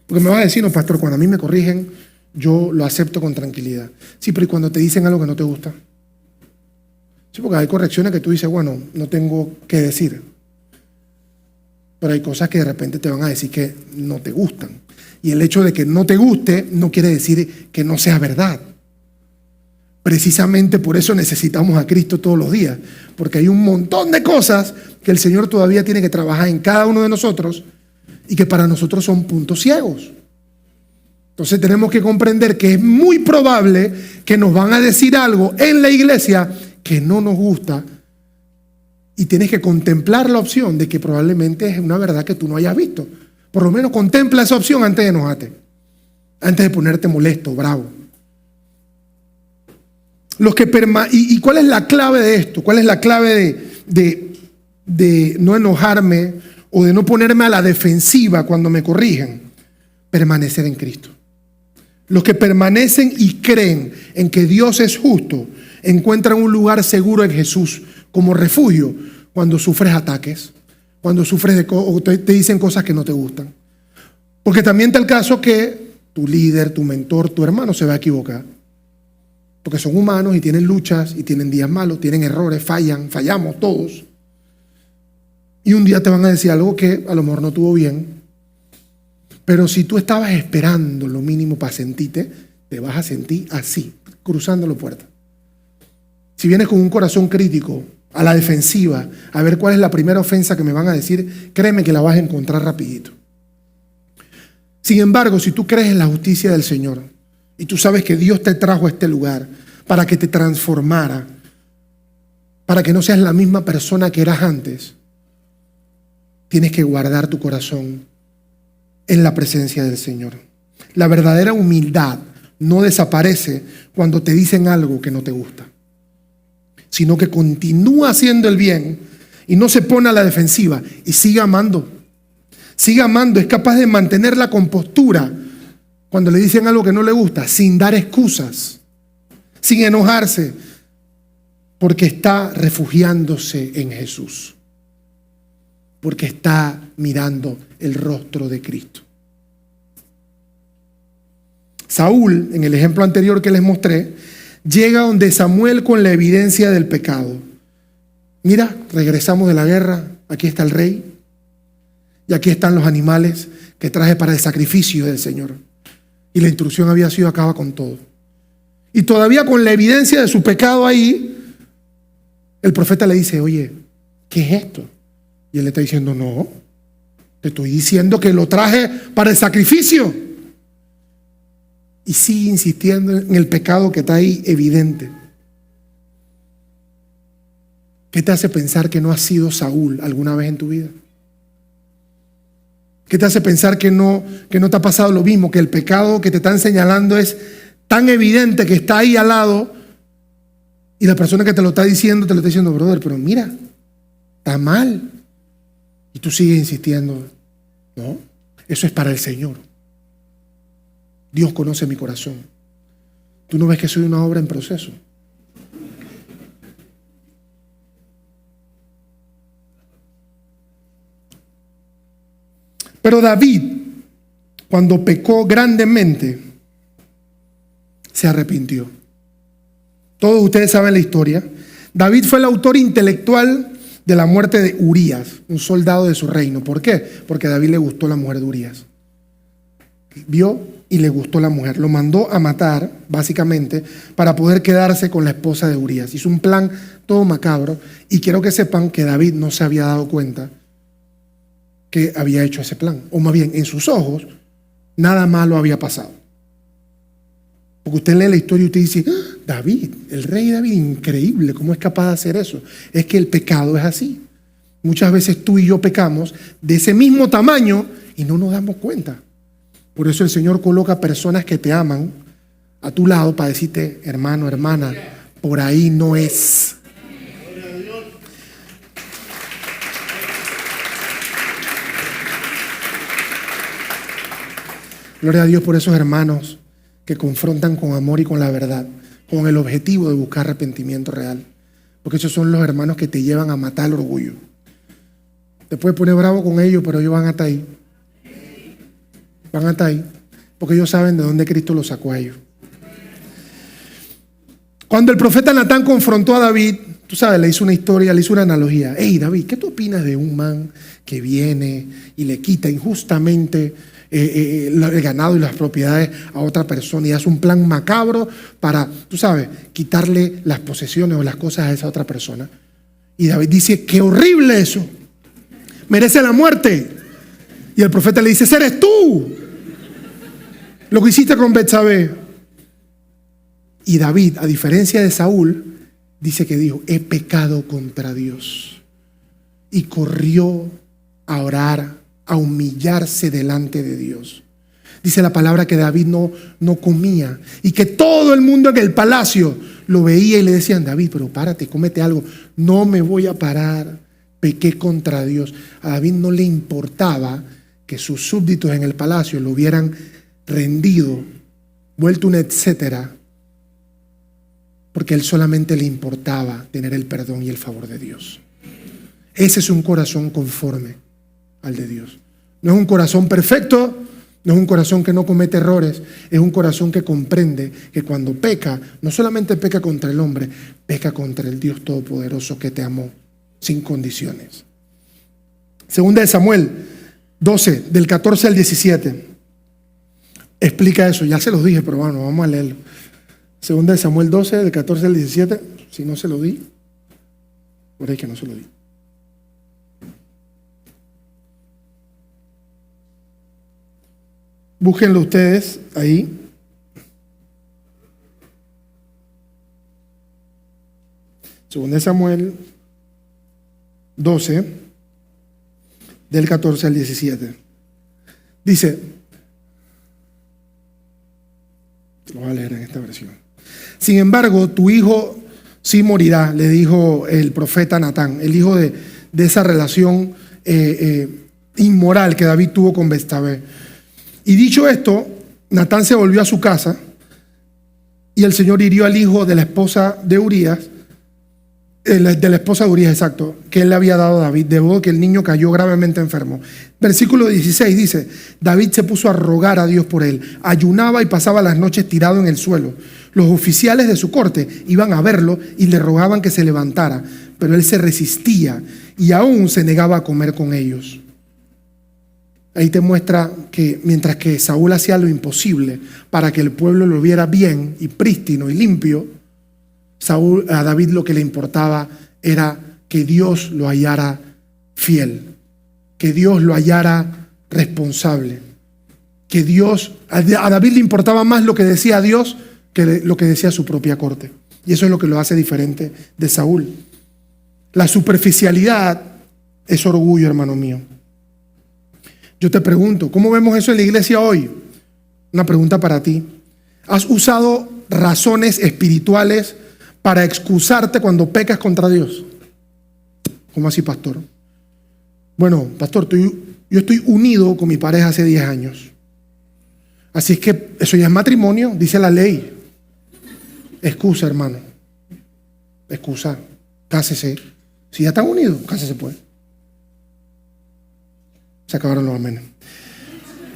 Porque me vas a decir, no, pastor, cuando a mí me corrigen, yo lo acepto con tranquilidad. Sí, pero ¿y cuando te dicen algo que no te gusta? Sí, porque hay correcciones que tú dices, bueno, no tengo que decir. Pero hay cosas que de repente te van a decir que no te gustan. Y el hecho de que no te guste no quiere decir que no sea verdad. Precisamente por eso necesitamos a Cristo todos los días, porque hay un montón de cosas que el Señor todavía tiene que trabajar en cada uno de nosotros y que para nosotros son puntos ciegos. Entonces tenemos que comprender que es muy probable que nos van a decir algo en la iglesia que no nos gusta y tienes que contemplar la opción de que probablemente es una verdad que tú no hayas visto. Por lo menos contempla esa opción antes de enojarte, antes de ponerte molesto, bravo. ¿Y cuál es la clave de esto? ¿Cuál es la clave de no enojarme o de no ponerme a la defensiva cuando me corrigen? Permanecer en Cristo. Los que permanecen y creen en que Dios es justo, encuentran un lugar seguro en Jesús como refugio cuando sufres ataques, cuando sufres o te dicen cosas que no te gustan. Porque también está el caso que tu líder, tu mentor, tu hermano se va a equivocar. Porque son humanos y tienen luchas y tienen días malos, tienen errores, fallamos todos. Y un día te van a decir algo que a lo mejor no estuvo bien. Pero si tú estabas esperando lo mínimo para sentirte, te vas a sentir así, cruzando la puerta. Si vienes con un corazón crítico, a la defensiva, a ver cuál es la primera ofensa que me van a decir, créeme que la vas a encontrar rapidito. Sin embargo, si tú crees en la justicia del Señor y tú sabes que Dios te trajo a este lugar para que te transformara, para que no seas la misma persona que eras antes, tienes que guardar tu corazón en la presencia del Señor. La verdadera humildad no desaparece cuando te dicen algo que no te gusta, sino que continúa haciendo el bien y no se pone a la defensiva y sigue amando. Sigue amando, es capaz de mantener la compostura cuando le dicen algo que no le gusta, sin dar excusas, sin enojarse, porque está refugiándose en Jesús, porque está mirando el rostro de Cristo. Saúl, en el ejemplo anterior que les mostré, llega donde Samuel con la evidencia del pecado. Mira, regresamos de la guerra, aquí está el rey, y aquí están los animales que traje para el sacrificio del Señor. Y la instrucción había sido: acaba con todo. Y todavía con la evidencia de su pecado ahí, el profeta le dice: oye, ¿qué es esto? Y él le está diciendo: no, te estoy diciendo que lo traje para el sacrificio. Y sigue insistiendo en el pecado que está ahí evidente. ¿Qué te hace pensar que no has sido Saúl alguna vez en tu vida? ¿Qué te hace pensar que no te ha pasado lo mismo? Que el pecado que te están señalando es tan evidente que está ahí al lado y la persona que te lo está diciendo, brother, pero mira, está mal. Y tú sigues insistiendo. No, eso es para el Señor. Dios conoce mi corazón. ¿Tú no ves que soy una obra en proceso? Pero David, cuando pecó grandemente, se arrepintió. Todos ustedes saben la historia. David fue el autor intelectual de la muerte de Urías, un soldado de su reino. ¿Por qué? Porque a David le gustó la mujer de Urías. Vio y le gustó la mujer. Lo mandó a matar, básicamente, para poder quedarse con la esposa de Urías. Hizo un plan todo macabro. Y quiero que sepan que David no se había dado cuenta que había hecho ese plan. O más bien, en sus ojos, nada malo había pasado. Porque usted lee la historia y usted dice: ¡ah, David, el rey David, increíble! ¿Cómo es capaz de hacer eso? Es que el pecado es así. Muchas veces tú y yo pecamos de ese mismo tamaño y no nos damos cuenta. Por eso el Señor coloca personas que te aman a tu lado para decirte: hermano, hermana, por ahí no es. Gloria a Dios por esos hermanos que confrontan con amor y con la verdad, con el objetivo de buscar arrepentimiento real. Porque esos son los hermanos que te llevan a matar el orgullo. Te puedes poner bravo con ellos, pero ellos van hasta ahí. Van hasta ahí. Porque ellos saben de dónde Cristo los sacó a ellos. Cuando el profeta Natán confrontó a David, tú sabes, le hizo una historia, le hizo una analogía. Hey, David, ¿qué tú opinas de un man que viene y le quita injustamente el ganado y las propiedades a otra persona y hace un plan macabro para, tú sabes, quitarle las posesiones o las cosas a esa otra persona? Y David dice, qué horrible eso, merece la muerte. Y el profeta le dice, eres tú lo que hiciste con Betsabé. Y David, a diferencia de Saúl, dice que dijo, he pecado contra Dios. Y corrió a orar, a humillarse delante de Dios. Dice la palabra que David no comía y que todo el mundo en el palacio lo veía y le decían, David, pero párate, cómete algo. No me voy a parar, pequé contra Dios. A David no le importaba que sus súbditos en el palacio lo hubieran rendido, vuelto un etcétera, porque a él solamente le importaba tener el perdón y el favor de Dios. Ese es un corazón conforme al de Dios. No es un corazón perfecto, no es un corazón que no comete errores, es un corazón que comprende que cuando peca, no solamente peca contra el hombre, peca contra el Dios Todopoderoso que te amó sin condiciones. Segunda de Samuel 12, del 14 al 17. Explica eso, ya se los dije, pero bueno, vamos a leerlo. Segunda de Samuel 12, del 14 al 17, si no se lo di, por ahí que no se lo di. Búsquenlo ustedes ahí. Segunda de Samuel 12, del 14 al 17. Dice, lo voy a leer en esta versión. Sin embargo, tu hijo sí morirá, le dijo el profeta Natán, el hijo de esa relación inmoral que David tuvo con Betsabé. Y dicho esto, Natán se volvió a su casa y el Señor hirió al hijo de la esposa de Urías, exacto, que él le había dado a David, de modo que el niño cayó gravemente enfermo. Versículo 16 dice, David se puso a rogar a Dios por él, ayunaba y pasaba las noches tirado en el suelo. Los oficiales de su corte iban a verlo y le rogaban que se levantara, pero él se resistía y aún se negaba a comer con ellos. Ahí te muestra que mientras que Saúl hacía lo imposible para que el pueblo lo viera bien y prístino y limpio, a David lo que le importaba era que Dios lo hallara fiel, que Dios lo hallara responsable, que a David le importaba más lo que decía Dios que lo que decía su propia corte. Y eso es lo que lo hace diferente de Saúl. La superficialidad es orgullo, hermano mío. Yo te pregunto, ¿cómo vemos eso en la iglesia hoy? Una pregunta para ti. ¿Has usado razones espirituales para excusarte cuando pecas contra Dios? ¿Cómo así, pastor? Bueno, pastor, yo estoy unido con mi pareja hace 10 años. Así es que eso ya es matrimonio, dice la ley. Excusa, hermano. Excusa. Cásese. Si ya están unidos, cásese pues. Se acabaron los amenes.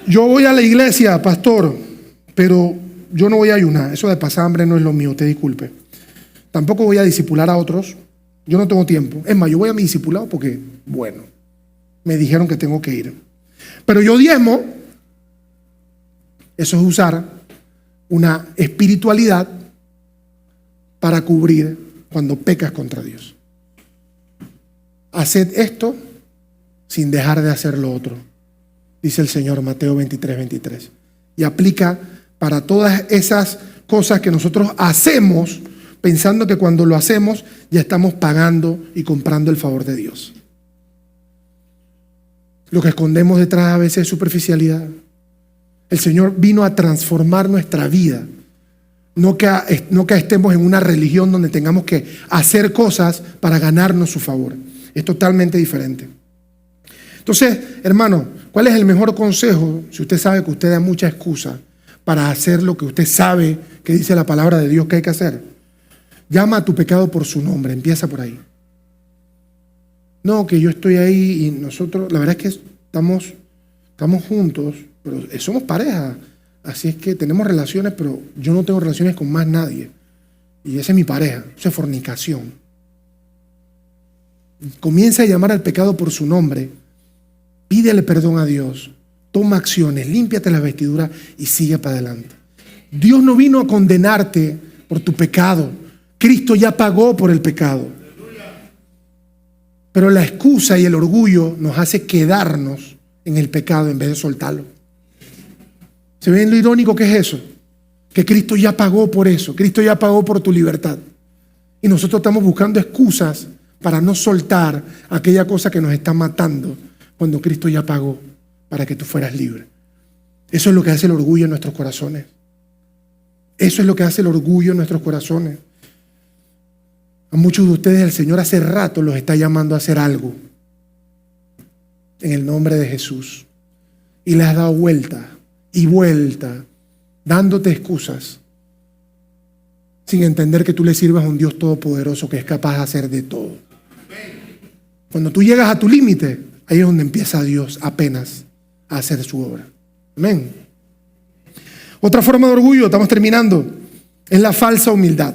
Yo voy a la iglesia, pastor, pero yo no voy a ayunar. Eso de pasar hambre no es lo mío, te disculpe. Tampoco voy a discipular a otros. Yo no tengo tiempo. Es más, yo voy a mi discipulado porque, bueno, me dijeron que tengo que ir. Pero yo diezmo. Eso es usar una espiritualidad para cubrir cuando pecas contra Dios. Haced esto sin dejar de hacer lo otro, dice el Señor, Mateo 23:23. Y aplica para todas esas cosas que nosotros hacemos pensando que cuando lo hacemos ya estamos pagando y comprando el favor de Dios. Lo que escondemos detrás a veces es superficialidad. El Señor vino a transformar nuestra vida. No que estemos en una religión donde tengamos que hacer cosas para ganarnos su favor. Es totalmente diferente. Entonces, hermano, ¿cuál es el mejor consejo si usted sabe que usted da mucha excusa para hacer lo que usted sabe que dice la palabra de Dios que hay que hacer? Llama a tu pecado por su nombre, empieza por ahí. No, que yo estoy ahí y nosotros, la verdad es que estamos juntos, pero somos pareja. Así es que tenemos relaciones, pero yo no tengo relaciones con más nadie. Y esa es mi pareja, eso es fornicación. Comienza a llamar al pecado por su nombre. Pídele perdón a Dios. Toma acciones, límpiate las vestiduras y sigue para adelante. Dios no vino a condenarte por tu pecado. Cristo ya pagó por el pecado. Pero la excusa y el orgullo nos hace quedarnos en el pecado en vez de soltarlo. ¿Se ven lo irónico que es eso? Que Cristo ya pagó por eso. Cristo ya pagó por tu libertad. Y nosotros estamos buscando excusas para no soltar aquella cosa que nos está matando cuando Cristo ya pagó para que tú fueras libre. Eso es lo que hace el orgullo en nuestros corazones. Eso es lo que hace el orgullo en nuestros corazones. A muchos de ustedes el Señor hace rato los está llamando a hacer algo en el nombre de Jesús. Y les has dado vuelta y vuelta, dándote excusas, sin entender que tú le sirvas a un Dios todopoderoso que es capaz de hacer de todo. Cuando tú llegas a tu límite, ahí es donde empieza Dios apenas a hacer su obra. Amén. Otra forma de orgullo, estamos terminando, es la falsa humildad.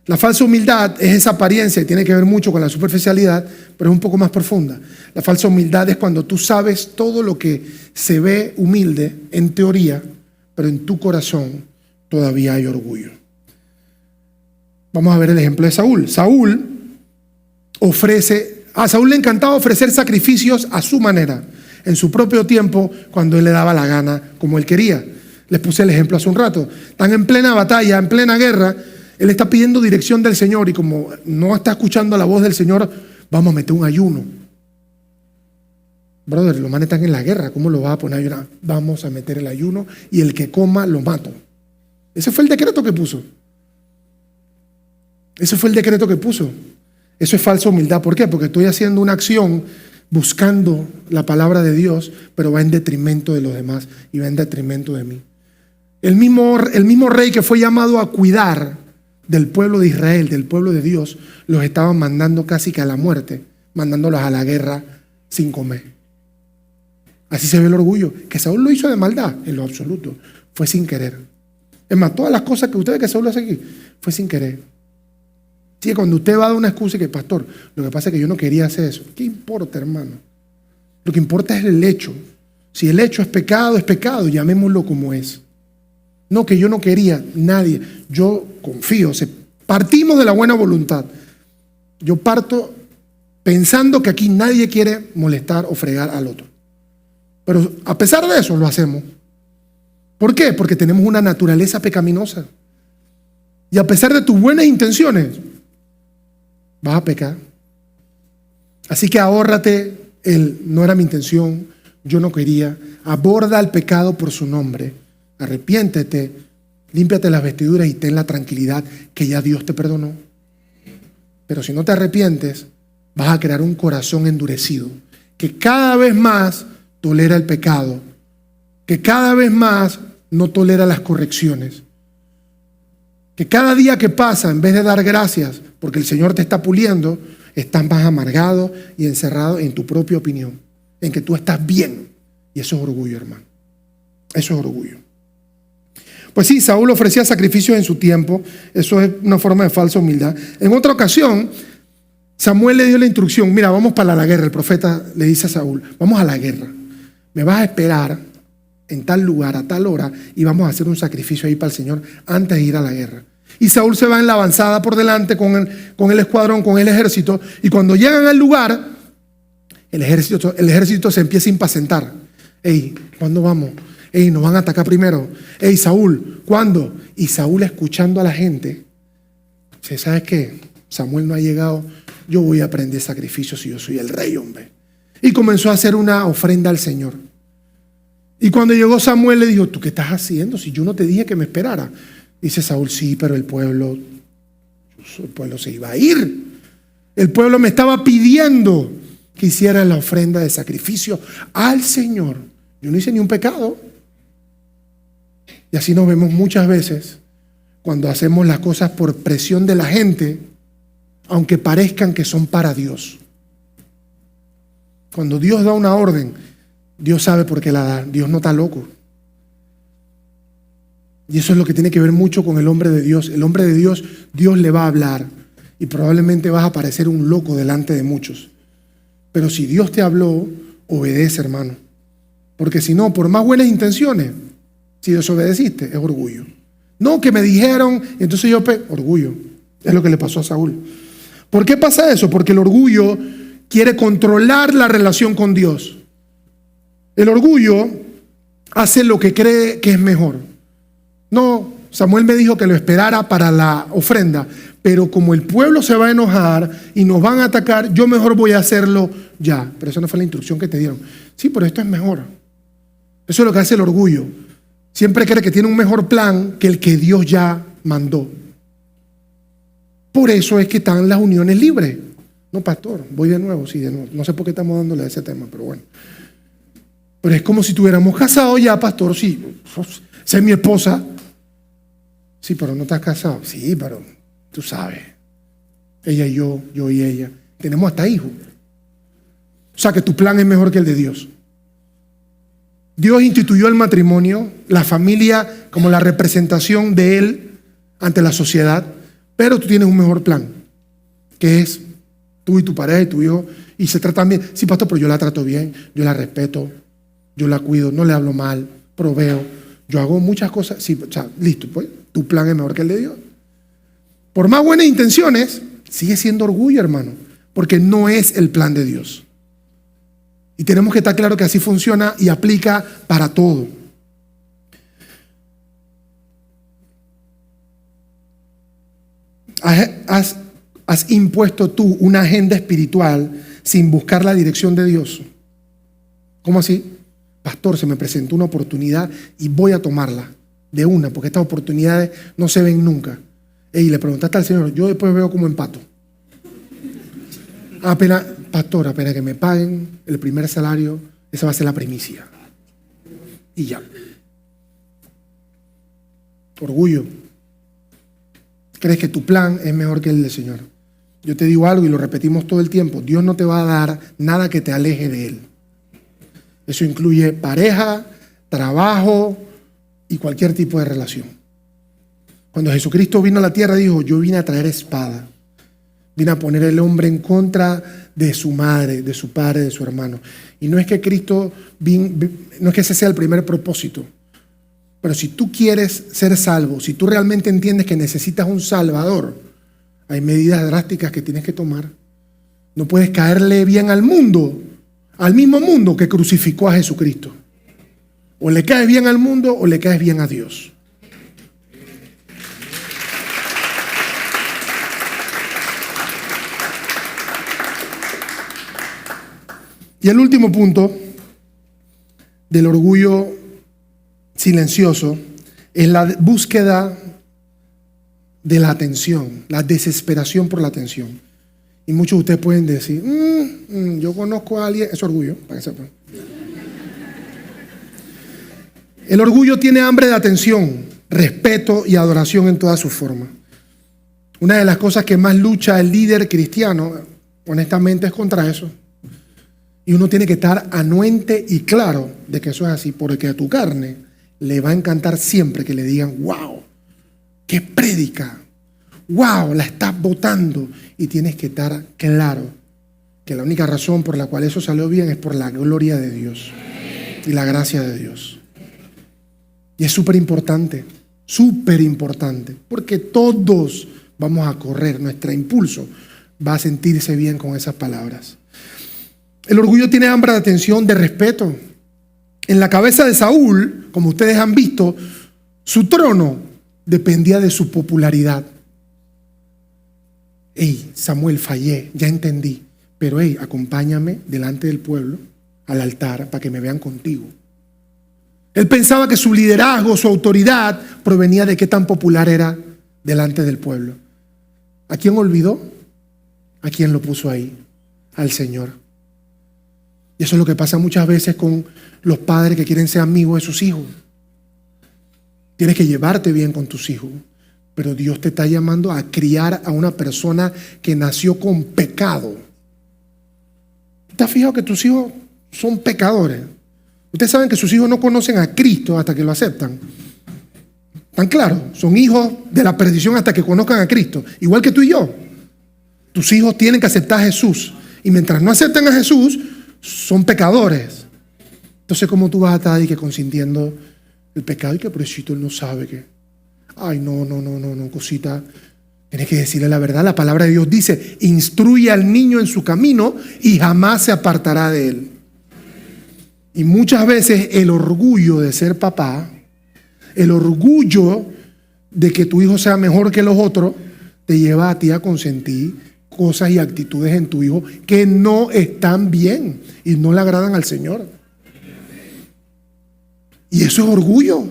La falsa humildad es esa apariencia y tiene que ver mucho con la superficialidad, pero es un poco más profunda. La falsa humildad es cuando tú sabes todo lo que se ve humilde en teoría, pero en tu corazón todavía hay orgullo. Vamos a ver el ejemplo de Saúl. Saúl le encantaba ofrecer sacrificios a su manera, en su propio tiempo, cuando él le daba la gana, como él quería. Les puse el ejemplo hace un rato. Están en plena batalla, en plena guerra. Él está pidiendo dirección del Señor y como no está escuchando la voz del Señor, vamos a meter un ayuno. Brother, los manes están en la guerra, ¿cómo lo vas a poner a ayunar? Vamos a meter el ayuno y el que coma lo mato. Ese fue el decreto que puso. Ese fue el decreto que puso. Eso es falsa humildad. ¿Por qué? Porque estoy haciendo una acción buscando la palabra de Dios, pero va en detrimento de los demás y va en detrimento de mí. El mismo rey que fue llamado a cuidar del pueblo de Israel, del pueblo de Dios, los estaban mandando casi que a la muerte, mandándolos a la guerra sin comer. Así se ve el orgullo. Que Saúl lo hizo de maldad, en lo absoluto. Fue sin querer. Es más, todas las cosas que ustedes que Saúl hace aquí, fue sin querer. Sí, cuando usted va a dar una excusa y que, pastor, lo que pasa es que yo no quería hacer eso. ¿Qué importa, hermano? Lo que importa es el hecho. Si el hecho es pecado, llamémoslo como es. No, que yo no quería, nadie. Yo confío, partimos de la buena voluntad. Yo parto pensando que aquí nadie quiere molestar o fregar al otro. Pero a pesar de eso lo hacemos. ¿Por qué? Porque tenemos una naturaleza pecaminosa. Y a pesar de tus buenas intenciones, vas a pecar. Así que ahórrate no era mi intención, yo no quería. Aborda el pecado por su nombre. Arrepiéntete, límpiate las vestiduras y ten la tranquilidad que ya Dios te perdonó. Pero si no te arrepientes, vas a crear un corazón endurecido que cada vez más tolera el pecado, que cada vez más no tolera las correcciones, que cada día que pasa, en vez de dar gracias porque el Señor te está puliendo, estás más amargado y encerrado en tu propia opinión, en que tú estás bien. Y eso es orgullo, hermano. Eso es orgullo. Pues sí, Saúl ofrecía sacrificios en su tiempo. Eso es una forma de falsa humildad. En otra ocasión, Samuel le dio la instrucción: mira, vamos para la guerra. El profeta le dice a Saúl: vamos a la guerra. Me vas a esperar en tal lugar, a tal hora, y vamos a hacer un sacrificio ahí para el Señor antes de ir a la guerra. Y Saúl se va en la avanzada por delante con el escuadrón, con el ejército, y cuando llegan al lugar, el ejército se empieza a impacientar. Ey, ¿cuándo vamos? Ey, nos van a atacar primero. Ey, Saúl, ¿cuándo? Y Saúl, escuchando a la gente, dice: ¿sabes qué? Samuel no ha llegado, yo voy a prender sacrificios si yo soy el rey, hombre. Y comenzó a hacer una ofrenda al Señor. Y cuando llegó Samuel le dijo: ¿tú qué estás haciendo? Si yo no te dije que me esperara. Dice Saúl: sí, pero el pueblo se iba a ir. El pueblo me estaba pidiendo que hiciera la ofrenda de sacrificio al Señor. Yo no hice ni un pecado. Y así nos vemos muchas veces cuando hacemos las cosas por presión de la gente, aunque parezcan que son para Dios. Cuando Dios da una orden, Dios sabe por qué la da. Dios no está loco. Y eso es lo que tiene que ver mucho con el hombre de Dios. El hombre de Dios, Dios le va a hablar y probablemente vas a parecer un loco delante de muchos. Pero si Dios te habló, obedece, hermano. Porque si no, por más buenas intenciones, si desobedeciste, es orgullo. No, que me dijeron, entonces orgullo. Es lo que le pasó a Saúl. ¿Por qué pasa eso? Porque el orgullo quiere controlar la relación con Dios. El orgullo hace lo que cree que es mejor. No, Samuel me dijo que lo esperara para la ofrenda, pero como el pueblo se va a enojar y nos van a atacar, yo mejor voy a hacerlo ya. Pero esa no fue la instrucción que te dieron. Sí, pero esto es mejor. Eso es lo que hace el orgullo. Siempre cree que tiene un mejor plan que el que Dios ya mandó. Por eso es que están las uniones libres. No, pastor, voy de nuevo, sí, de nuevo. No sé por qué estamos dándole a ese tema, pero bueno. Pero es como si estuviéramos casados ya, pastor, sí. Sé mi esposa. Sí, pero no estás casado. Sí, pero tú sabes. Ella y yo y ella. Tenemos hasta hijos. O sea que tu plan es mejor que el de Dios. Dios instituyó el matrimonio, la familia como la representación de Él ante la sociedad, pero tú tienes un mejor plan, que es tú y tu pareja y tu hijo, y se tratan bien. Sí, pastor, pero yo la trato bien, yo la respeto, yo la cuido, no le hablo mal, proveo, yo hago muchas cosas. Sí, o sea, listo, pues tu plan es mejor que el de Dios. Por más buenas intenciones, sigue siendo orgullo, hermano, porque no es el plan de Dios. Y tenemos que estar claro que así funciona y aplica para todo. Has impuesto tú una agenda espiritual sin buscar la dirección de Dios. ¿Cómo así? Pastor, se me presentó una oportunidad y voy a tomarla de una, porque estas oportunidades no se ven nunca. Y le preguntaste al Señor, yo después veo cómo empato. Pastor, apenas que me paguen el primer salario, esa va a ser la primicia. Y ya. Orgullo. Crees que tu plan es mejor que el del Señor. Yo te digo algo y lo repetimos todo el tiempo. Dios no te va a dar nada que te aleje de Él. Eso incluye pareja, trabajo y cualquier tipo de relación. Cuando Jesucristo vino a la tierra, dijo, yo vine a traer espada. Vine a poner el hombre en contra de su madre, de su padre, de su hermano. Y no es que Cristo, no es que ese sea el primer propósito. Pero si tú quieres ser salvo, si tú realmente entiendes que necesitas un salvador, hay medidas drásticas que tienes que tomar. No puedes caerle bien al mundo, al mismo mundo que crucificó a Jesucristo. O le caes bien al mundo o le caes bien a Dios. Y el último punto del orgullo silencioso es la búsqueda de la atención, la desesperación por la atención. Y muchos de ustedes pueden decir, yo conozco a alguien, es orgullo, para que sepan. El orgullo tiene hambre de atención, respeto y adoración en toda su forma. Una de las cosas que más lucha el líder cristiano, honestamente, es contra eso. Y uno tiene que estar anuente y claro de que eso es así, porque a tu carne le va a encantar siempre que le digan, wow, qué prédica, wow, la estás botando. Y tienes que estar claro que la única razón por la cual eso salió bien es por la gloria de Dios y la gracia de Dios. Y es súper importante, porque todos vamos a correr, nuestro impulso va a sentirse bien con esas palabras. El orgullo tiene hambre de atención, de respeto. En la cabeza de Saúl, como ustedes han visto, su trono dependía de su popularidad. Samuel, fallé, ya entendí, pero acompáñame delante del pueblo al altar para que me vean contigo. Él pensaba que su liderazgo, su autoridad provenía de qué tan popular era delante del pueblo. ¿A quién olvidó? ¿A quién lo puso ahí? Al Señor. Y eso es lo que pasa muchas veces con los padres que quieren ser amigos de sus hijos. Tienes que llevarte bien con tus hijos, pero Dios te está llamando a criar a una persona que nació con pecado. ¿Te has fijado que tus hijos son pecadores? Ustedes saben que sus hijos no conocen a Cristo hasta que lo aceptan. ¿Tan claro? Son hijos de la perdición hasta que conozcan a Cristo. Igual que tú y yo. Tus hijos tienen que aceptar a Jesús. Y mientras no acepten a Jesús, son pecadores. Entonces, ¿cómo tú vas a estar ahí que consintiendo el pecado? Y que pobrecito, él no sabe que... Ay, no, cosita. Tienes que decirle la verdad. La palabra de Dios dice, instruye al niño en su camino y jamás se apartará de él. Y muchas veces el orgullo de ser papá, el orgullo de que tu hijo sea mejor que los otros, te lleva a ti a consentir cosas y actitudes en tu hijo que no están bien y no le agradan al Señor. Y eso es orgullo,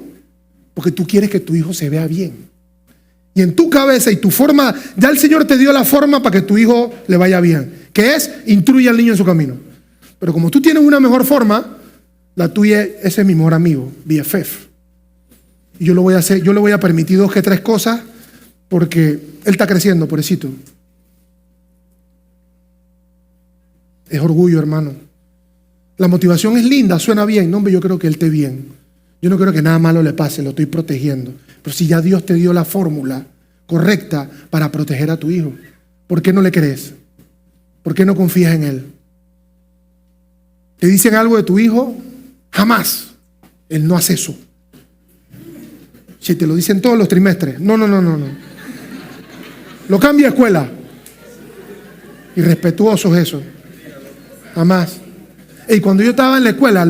porque tú quieres que tu hijo se vea bien. Y en tu cabeza y tu forma, ya el Señor te dio la forma para que tu hijo le vaya bien, que es instruye al niño en su camino. Pero como tú tienes una mejor forma, la tuya, ese es mi mejor amigo, BFF. Y yo lo voy a hacer, yo le voy a permitir 2 que 3 cosas porque él está creciendo, pobrecito. Es orgullo, hermano. La motivación es linda, suena bien. No, hombre, yo creo que él esté bien. Yo no creo que nada malo le pase, lo estoy protegiendo. Pero si ya Dios te dio la fórmula correcta para proteger a tu hijo, ¿por qué no le crees? ¿Por qué no confías en él? ¿Te dicen algo de tu hijo? Jamás. Él no hace eso. Si te lo dicen todos los trimestres. No. Lo cambia de escuela. Irrespetuosos eso. Jamás. Y cuando yo estaba en la escuela,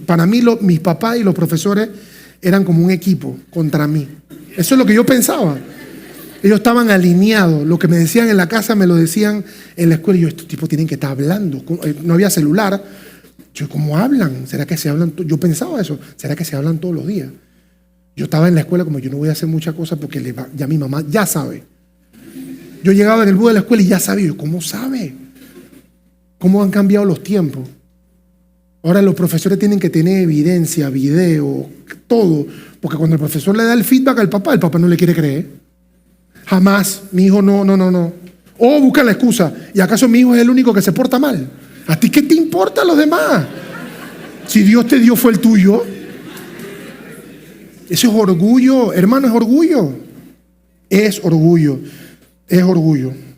para mí mis papás y los profesores eran como un equipo contra mí. Eso es lo que yo pensaba. Ellos estaban alineados. Lo que me decían en la casa me lo decían en la escuela. Y yo, estos tipos tienen que estar hablando. No había celular. Yo, ¿cómo hablan? ¿Será que se hablan? Yo pensaba eso. ¿Será que se hablan todos los días? Yo estaba en la escuela como yo no voy a hacer muchas cosas porque ya mi mamá ya sabe. Yo llegaba en el bus de la escuela y ya sabía. Yo, ¿cómo sabe? ¿Cómo han cambiado los tiempos? Ahora los profesores tienen que tener evidencia, video, todo. Porque cuando el profesor le da el feedback al papá, el papá no le quiere creer. Jamás. Mi hijo no. O busca la excusa. ¿Y acaso mi hijo es el único que se porta mal? ¿A ti qué te importa a los demás? Si Dios te dio fue el tuyo. Eso es orgullo, hermano, es orgullo. Es orgullo.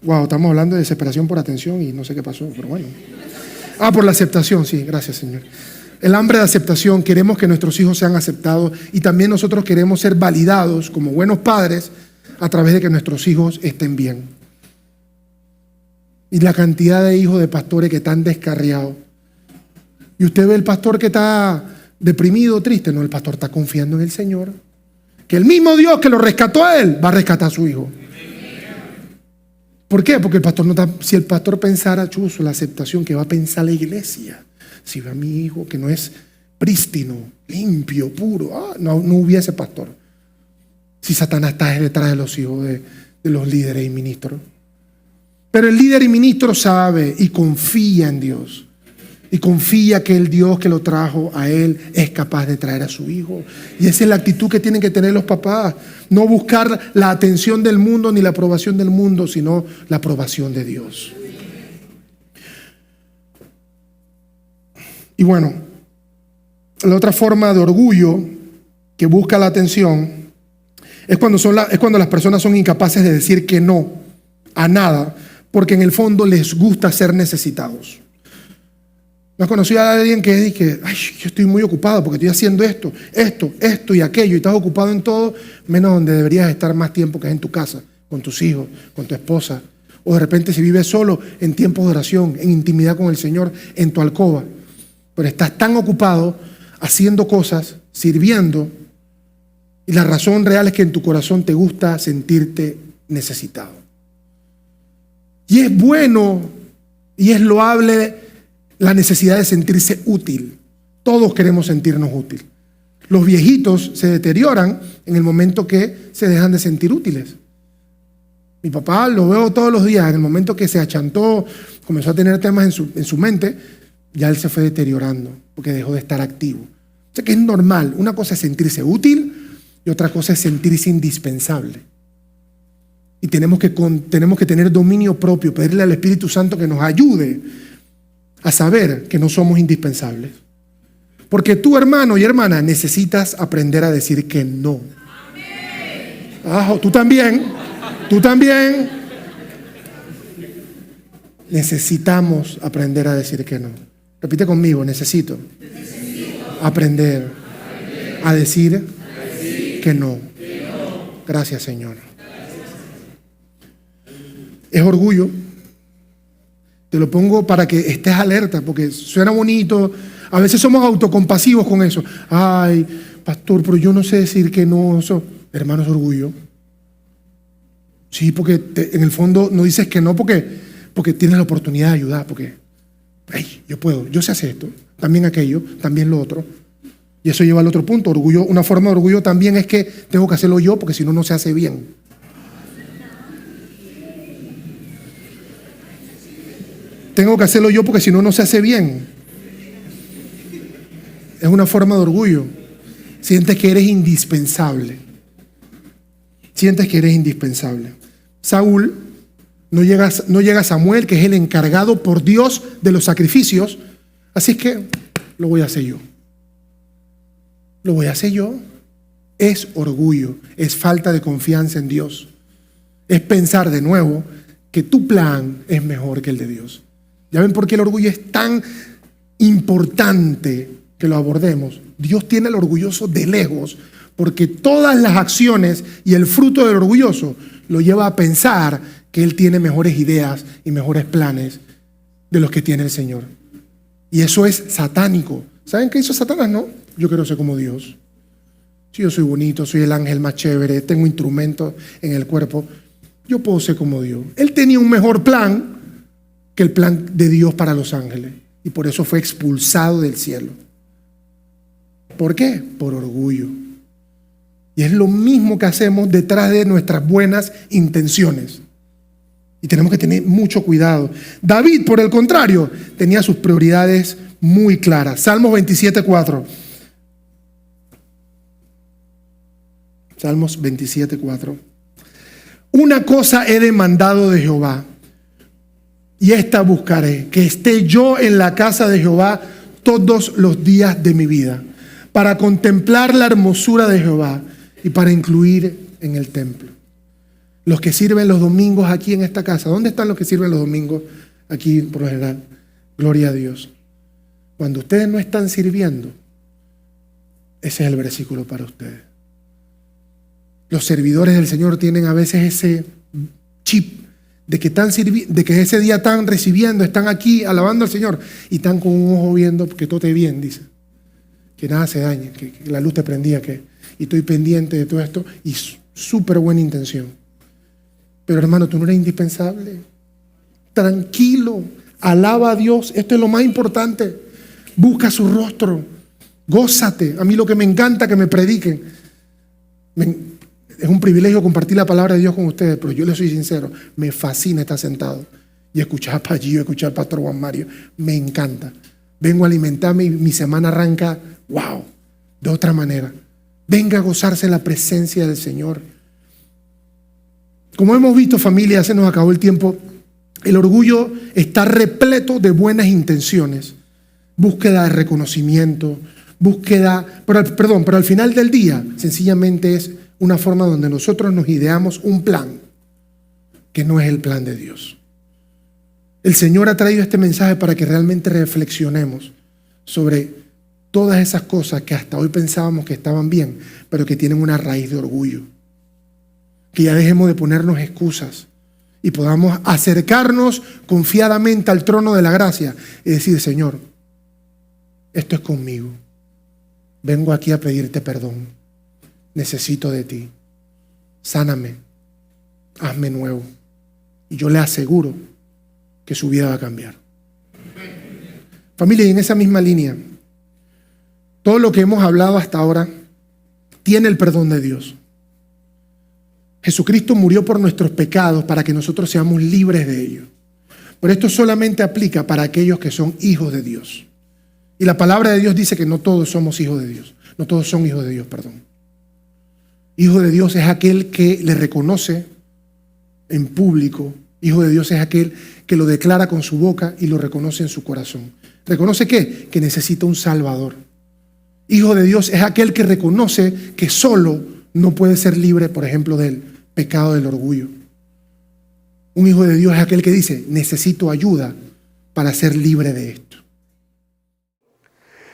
Wow, estamos hablando de desesperación por atención y no sé qué pasó, pero bueno. Por la aceptación, sí, gracias, Señor. El hambre de aceptación, queremos que nuestros hijos sean aceptados y también nosotros queremos ser validados como buenos padres a través de que nuestros hijos estén bien. Y la cantidad de hijos de pastores que están descarriados. Y usted ve el pastor que está deprimido, triste. No, el pastor está confiando en el Señor. Que el mismo Dios que lo rescató a él va a rescatar a su hijo. ¿Por qué? Porque el pastor no está, si el pastor pensara, chuzo, la aceptación que va a pensar la iglesia, si ve a mi hijo que no es prístino, limpio, puro, no hubiese pastor. Si Satanás está detrás de los hijos de los líderes y ministros. Pero el líder y ministro sabe y confía en Dios. Y confía que el Dios que lo trajo a él es capaz de traer a su hijo. Y esa es la actitud que tienen que tener los papás. No buscar la atención del mundo ni la aprobación del mundo, sino la aprobación de Dios. Y bueno, la otra forma de orgullo que busca la atención es cuando las personas son incapaces de decir que no a nada, porque en el fondo les gusta ser necesitados. ¿No has conocido a alguien que dice, ay, yo estoy muy ocupado porque estoy haciendo esto y aquello, y estás ocupado en todo, menos donde deberías estar más tiempo, que es en tu casa, con tus hijos, con tu esposa? O de repente si vives solo, en tiempos de oración, en intimidad con el Señor, en tu alcoba. Pero estás tan ocupado haciendo cosas, sirviendo, y la razón real es que en tu corazón te gusta sentirte necesitado. Y es bueno y es loable la necesidad de sentirse útil. Todos queremos sentirnos útiles. Los viejitos se deterioran en el momento que se dejan de sentir útiles. Mi papá lo veo todos los días, en el momento que se achantó, comenzó a tener temas en su mente, ya él se fue deteriorando porque dejó de estar activo. O sea que es normal. Una cosa es sentirse útil y otra cosa es sentirse indispensable. Y tenemos que tener dominio propio, pedirle al Espíritu Santo que nos ayude a saber que no somos indispensables. Porque tú, hermano y hermana, necesitas aprender a decir que no. Tú también. Necesitamos aprender a decir que no. Repite conmigo, necesito aprender a decir que no. Gracias, Señor. Es orgullo. Te lo pongo para que estés alerta, porque suena bonito. A veces somos autocompasivos con eso. Ay, pastor, pero yo no sé decir que no. Eso, hermano, es orgullo. Sí, porque en el fondo no dices que no porque tienes la oportunidad de ayudar, porque hey, yo puedo, yo sé hacer esto, también aquello, también lo otro. Y eso lleva al otro punto. Orgullo, una forma de orgullo también es que tengo que hacerlo yo, porque si no, no se hace bien. Tengo que hacerlo yo porque si no, no se hace bien. Es una forma de orgullo. Sientes que eres indispensable. Sientes que eres indispensable. Saúl, no llega Samuel, que es el encargado por Dios de los sacrificios. Así es que lo voy a hacer yo. Lo voy a hacer yo. Es orgullo, es falta de confianza en Dios. Es pensar de nuevo que tu plan es mejor que el de Dios. ¿Ya ven por qué el orgullo es tan importante que lo abordemos? Dios tiene al orgulloso de lejos, porque todas las acciones y el fruto del orgulloso lo lleva a pensar que él tiene mejores ideas y mejores planes de los que tiene el Señor. Y eso es satánico. ¿Saben qué hizo Satanás? No, yo quiero ser como Dios. Si yo soy bonito, soy el ángel más chévere, tengo instrumentos en el cuerpo, yo puedo ser como Dios. Él tenía un mejor plan que el plan de Dios para los ángeles. Y por eso fue expulsado del cielo. ¿Por qué? Por orgullo. Y es lo mismo que hacemos detrás de nuestras buenas intenciones. Y tenemos que tener mucho cuidado. David, por el contrario, tenía sus prioridades muy claras. Salmos 27:4. Salmos 27:4. Una cosa he demandado de Jehová, y esta buscaré, que esté yo en la casa de Jehová todos los días de mi vida, para contemplar la hermosura de Jehová y para incluir en el templo. Los que sirven los domingos aquí en esta casa, ¿dónde están los que sirven los domingos aquí por lo general? Gloria a Dios. Cuando ustedes no están sirviendo, ese es el versículo para ustedes. Los servidores del Señor tienen a veces ese chip de que ese día están recibiendo, están aquí alabando al Señor y están con un ojo viendo que todo esté bien, dice. Que nada se dañe, que la luz te prendía, y estoy pendiente de todo esto, y súper buena intención. Pero hermano, tú no eres indispensable. Tranquilo, alaba a Dios, esto es lo más importante. Busca su rostro, gózate. A mí lo que me encanta que me prediquen. Es un privilegio compartir la palabra de Dios con ustedes, pero yo les soy sincero, me fascina estar sentado y escuchar a Pallillo, escuchar al pastor Juan Mario. Me encanta. Vengo a alimentarme y mi semana arranca, wow, de otra manera. Venga a gozarse la presencia del Señor. Como hemos visto, familia, se nos acabó el tiempo. El orgullo está repleto de buenas intenciones, búsqueda de reconocimiento, pero al final del día, sencillamente es una forma donde nosotros nos ideamos un plan que no es el plan de Dios. El Señor ha traído este mensaje para que realmente reflexionemos sobre todas esas cosas que hasta hoy pensábamos que estaban bien, pero que tienen una raíz de orgullo. Que ya dejemos de ponernos excusas y podamos acercarnos confiadamente al trono de la gracia y decir: Señor, esto es conmigo. Vengo aquí a pedirte perdón. Necesito de ti. Sáname. Hazme nuevo. Y yo le aseguro que su vida va a cambiar. Familia, y en esa misma línea, todo lo que hemos hablado hasta ahora tiene el perdón de Dios. Jesucristo murió por nuestros pecados para que nosotros seamos libres de ellos. Pero esto solamente aplica para aquellos que son hijos de Dios. Y la palabra de Dios dice que no todos somos hijos de Dios. No todos son hijos de Dios, perdón. Hijo de Dios es aquel que le reconoce en público. Hijo de Dios es aquel que lo declara con su boca y lo reconoce en su corazón. ¿Reconoce qué? Que necesita un Salvador. Hijo de Dios es aquel que reconoce que solo no puede ser libre, por ejemplo, del pecado del orgullo. Un hijo de Dios es aquel que dice, necesito ayuda para ser libre de esto.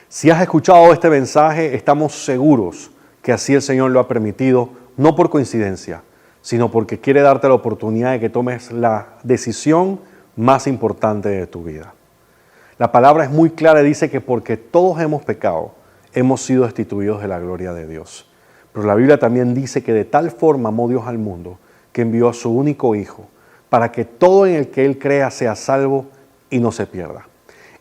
Si has escuchado este mensaje, estamos seguros que así el Señor lo ha permitido, no por coincidencia, sino porque quiere darte la oportunidad de que tomes la decisión más importante de tu vida. La palabra es muy clara y dice que porque todos hemos pecado, hemos sido destituidos de la gloria de Dios. Pero la Biblia también dice que de tal forma amó Dios al mundo que envió a su único Hijo para que todo en el que Él crea sea salvo y no se pierda.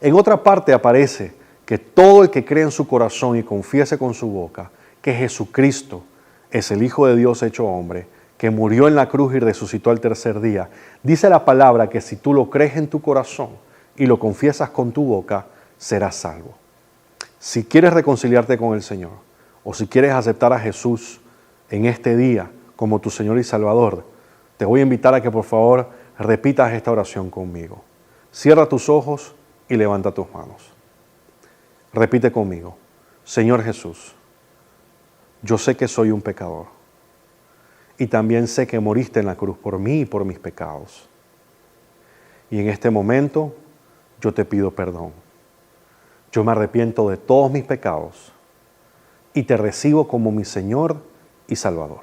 En otra parte aparece que todo el que cree en su corazón y confiese con su boca que Jesucristo es el Hijo de Dios hecho hombre, que murió en la cruz y resucitó al tercer día, dice la palabra que si tú lo crees en tu corazón y lo confiesas con tu boca, serás salvo. Si quieres reconciliarte con el Señor, o si quieres aceptar a Jesús en este día como tu Señor y Salvador, te voy a invitar a que por favor repitas esta oración conmigo. Cierra tus ojos y levanta tus manos. Repite conmigo. Señor Jesús, yo sé que soy un pecador y también sé que moriste en la cruz por mí y por mis pecados. Y en este momento yo te pido perdón. Yo me arrepiento de todos mis pecados y te recibo como mi Señor y Salvador.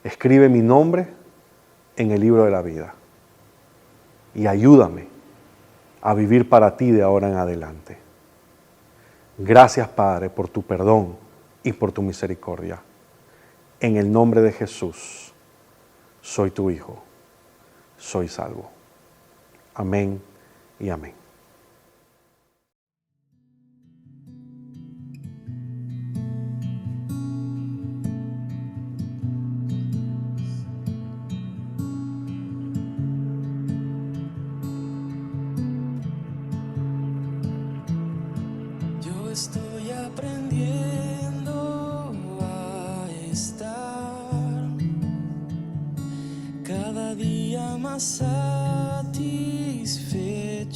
Escribe mi nombre en el libro de la vida y ayúdame a vivir para ti de ahora en adelante. Gracias, Padre, por tu perdón y por tu misericordia. En el nombre de Jesús, soy tu Hijo, soy salvo. Amén y amén. Yo estoy aprendiendo a estar cada día más satisfecho.